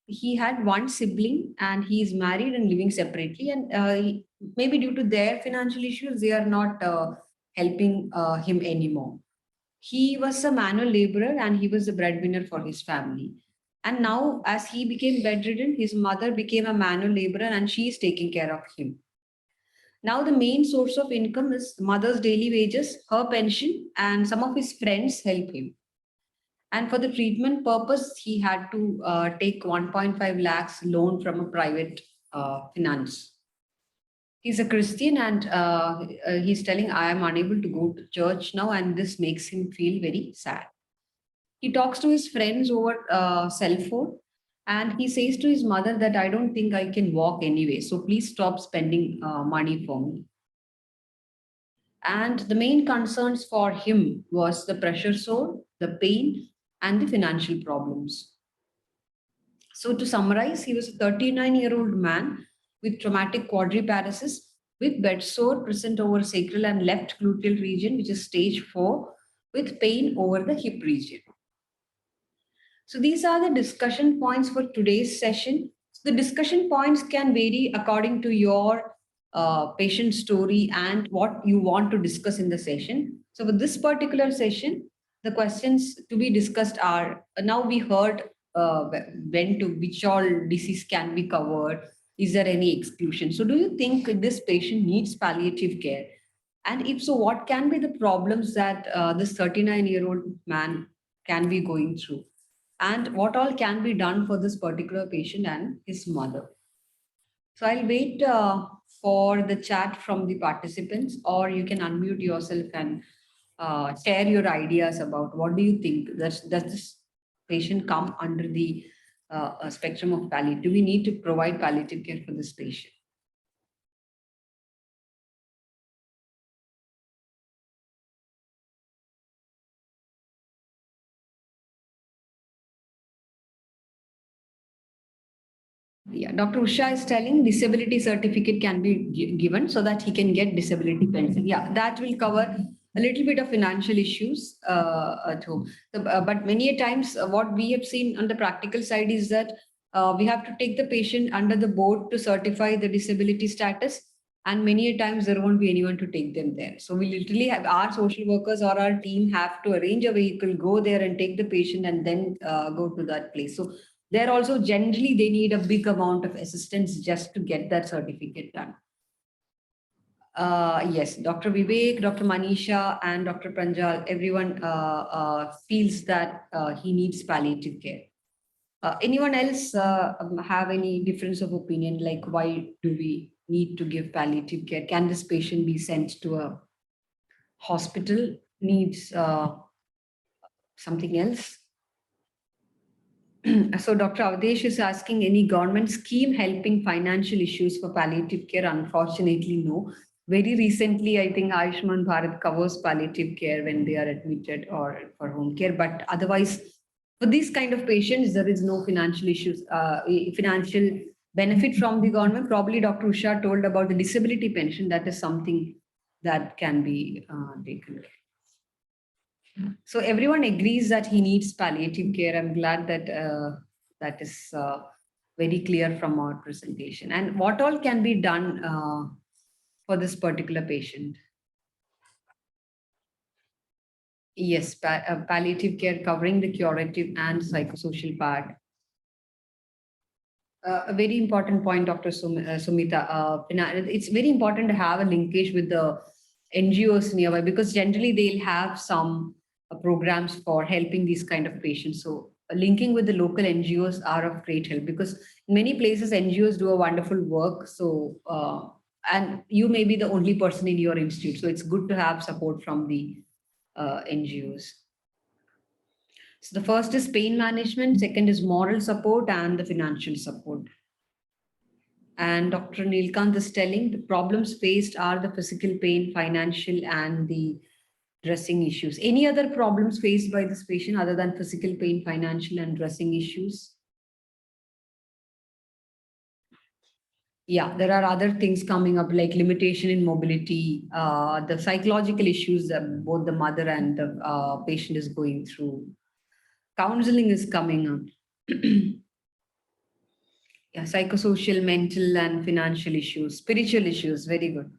He had one sibling and he is married and living separately. And maybe due to their financial issues, they are not helping him anymore. He was a manual laborer and he was the breadwinner for his family. And now, as he became bedridden, his mother became a manual laborer and she is taking care of him. Now, the main source of income is mother's daily wages, her pension, and some of his friends help him. And for the treatment purpose, he had to take 1.5 lakhs loan from a private finance. He's a Christian and he's telling, I am unable to go to church now, and this makes him feel very sad. He talks to his friends over cell phone and he says to his mother that I don't think I can walk anyway, so please stop spending money for me. And the main concerns for him was the pressure sore, the pain, and the financial problems. So to summarize, he was a 39-year-old man with traumatic quadriparesis with bed sore present over sacral and left gluteal region, which is stage 4, with pain over the hip region. So these are the discussion points for today's session. The discussion points can vary according to your patient story and what you want to discuss in the session. So for this particular session, the questions to be discussed are, now we heard when to which all disease can be covered. Is there any exclusion? So do you think this patient needs palliative care? And if so, what can be the problems that this 39-year-old man can be going through? And what all can be done for this particular patient and his mother? So I'll wait for the chat from the participants, or you can unmute yourself and share your ideas about what do you think. Does this patient come under the spectrum of palliative? Do we need to provide palliative care for this patient? Yeah, Dr. Usha is telling disability certificate can be given so that he can get disability pension. Yeah, that will cover a little bit of financial issues at home. But many a times, what we have seen on the practical side is that we have to take the patient under the board to certify the disability status. And many a times there won't be anyone to take them there. So we literally have our social workers or our team have to arrange a vehicle, go there and take the patient and then go to that place. So there also generally they need a big amount of assistance just to get that certificate done. Yes, Dr. Vivek, Dr. Manisha, and Dr. Pranjal, everyone feels that he needs palliative care. Anyone else have any difference of opinion? Like, why do we need to give palliative care? Can this patient be sent to a hospital? Needs something else? So Dr. Avdesh is asking any government scheme helping financial issues for palliative care? Unfortunately, no. Very recently, I think Ayushman Bharat covers palliative care when they are admitted or for home care. But otherwise, for these kind of patients, there is no financial issues, financial benefit from the government. Probably Dr. Usha told about the disability pension. That is something that can be taken. So everyone agrees that he needs palliative care. I'm glad that that is very clear from our presentation. And what all can be done for this particular patient? Yes, palliative care covering the curative and psychosocial part. A very important point, Dr. Sumita. It's very important to have a linkage with the NGOs nearby because generally they'll have some programs for helping these kind of patients. So linking with the local NGOs are of great help because in many places NGOs do a wonderful work. So and you may be the only person in your institute, so it's good to have support from the NGOs. So the first is pain management, second is moral support, and the financial support. And Dr. Nilkant is telling the problems faced are the physical pain, financial, and the dressing issues. Any other problems faced by this patient other than physical pain, financial, and dressing issues? Yeah, there are other things coming up like limitation in mobility, the psychological issues that both the mother and the patient is going through. Counseling is coming up. Yeah, psychosocial, mental, and financial issues, spiritual issues. Very good.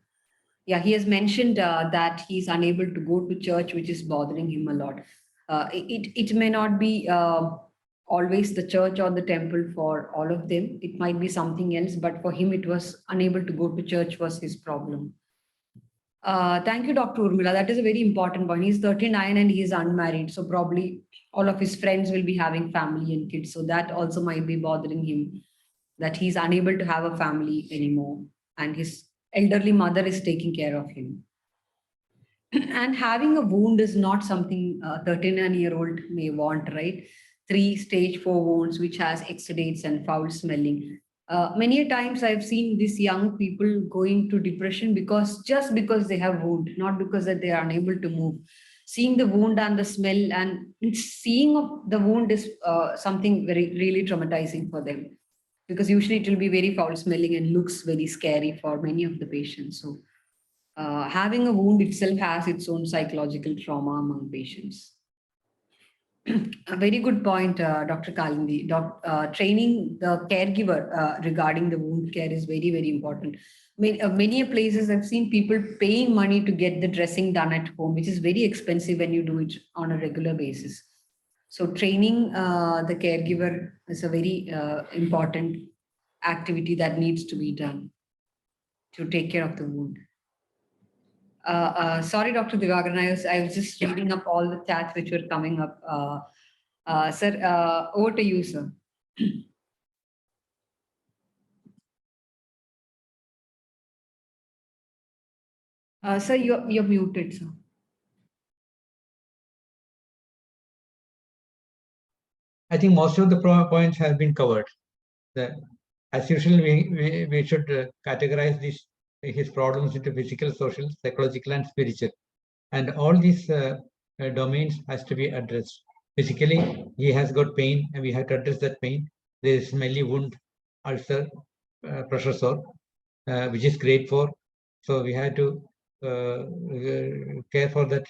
Yeah, he has mentioned that he's unable to go to church, which is bothering him a lot. It may not be always the church or the temple for all of them. It might be something else, but for him, it was unable to go to church was his problem. Thank you, Dr. Urmila. That is a very important point. He's 39 and he is unmarried. So probably all of his friends will be having family and kids. So that also might be bothering him that he's unable to have a family anymore. And his elderly mother is taking care of him. And having a wound is not something a 39-year-old may want, right? 3 stage 4 wounds, which has exudates and foul smelling. Many a times I've seen these young people going to depression just because they have wound, not because that they are unable to move. Seeing the wound and the smell and seeing of the wound is something very really traumatizing for them because usually it will be very foul smelling and looks very scary for many of the patients. So having a wound itself has its own psychological trauma among patients. A very good point, Dr. Kalindi. Training the caregiver regarding the wound care is very, very important. Many places I've seen people paying money to get the dressing done at home, which is very expensive when you do it on a regular basis. So training the caregiver is a very important activity that needs to be done to take care of the wound. Sorry, Dr. Divakaran, I was just reading up all the chats which were coming up. Sir, over to you, sir. Sir, you're muted, sir. I think most of the points have been covered. As usual, we should categorize his problems into physical, social, psychological, and spiritual. And all these domains has to be addressed. Physically, he has got pain, and we have to address that pain. There is smelly wound, ulcer, pressure sore, which is grade 4. So we have to care for that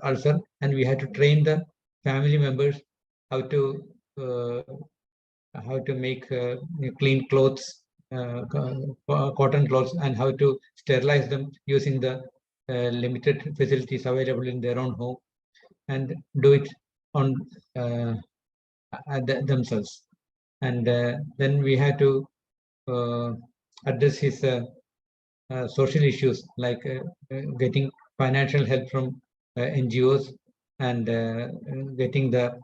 ulcer, and we have to train the family members how to make clean clothes, cotton clothes, and how to sterilize them using the limited facilities available in their own home, and do it on themselves. And then we have to address his social issues, like getting financial help from NGOs, and getting the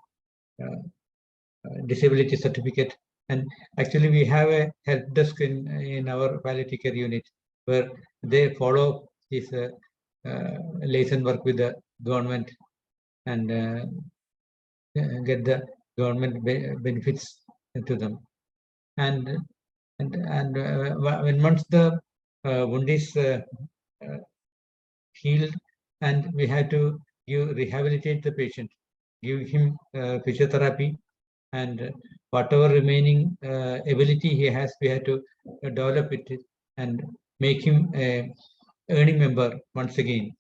disability certificate. And actually, we have a help desk in our palliative care unit, where they follow this liaison work with the government, and get the government benefits to them. And when once the wound is healed, and we have to rehabilitate the patient, give him physiotherapy, and whatever remaining ability he has, we have to develop it and make him a earning member once again.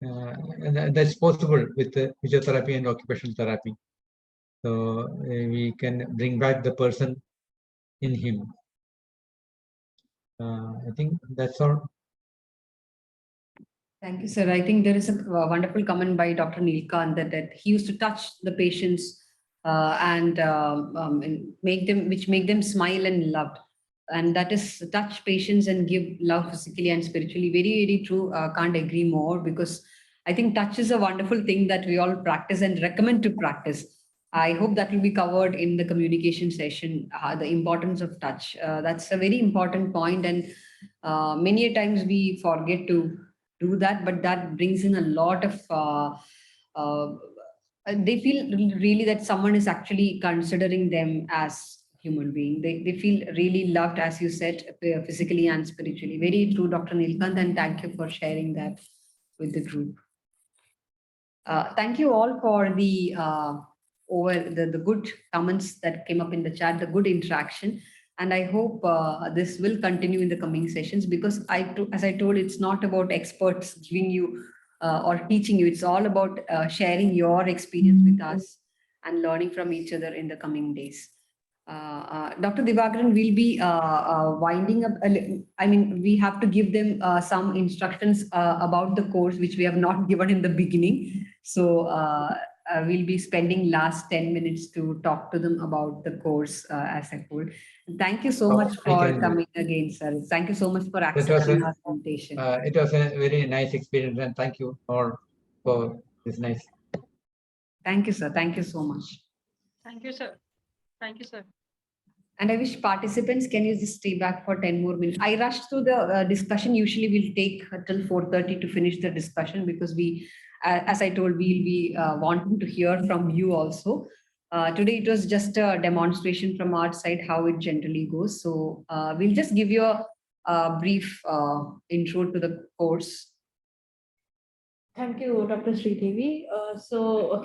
And that's possible with physiotherapy and occupational therapy. So we can bring back the person in him. I think that's all. Thank you, sir. I think there is a wonderful comment by Dr. Nilkant that he used to touch the patients and make them smile and loved. And that is touch patients and give love physically and spiritually. Very, very true. Can't agree more, because I think touch is a wonderful thing that we all practice and recommend to practice. I hope that will be covered in the communication session, the importance of touch. That's a very important point, and many a times we forget to do that, but that brings in a lot of they feel really that someone is actually considering them as human being. They feel really loved, as you said, physically and spiritually. Very true, Dr. Nilkant, and thank you for sharing that with the group. Thank you all for the good comments that came up in the chat, the good interaction. And I hope this will continue in the coming sessions, because as I told, it's not about experts giving you or teaching you. It's all about sharing your experience with us and learning from each other in the coming days. Dr. Divakaran will be winding up. I mean, we have to give them some instructions about the course, which we have not given in the beginning. So we'll be spending last 10 minutes to talk to them about the course as I told. Thank you so much for coming again, sir. Thank you so much for accepting our invitation. It was a very nice experience, and thank you all for this nice. Thank you, sir. Thank you so much. Thank you, sir. Thank you, sir. And I wish participants, can you just stay back for 10 more minutes? I rushed through the discussion. Usually we'll take till 4:30 to finish the discussion, because we, as I told, we'll be wanting to hear from you also. Today it was just a demonstration from our side how it generally goes. So we'll just give you a brief intro to the course. Thank you, Dr. Sridevi. So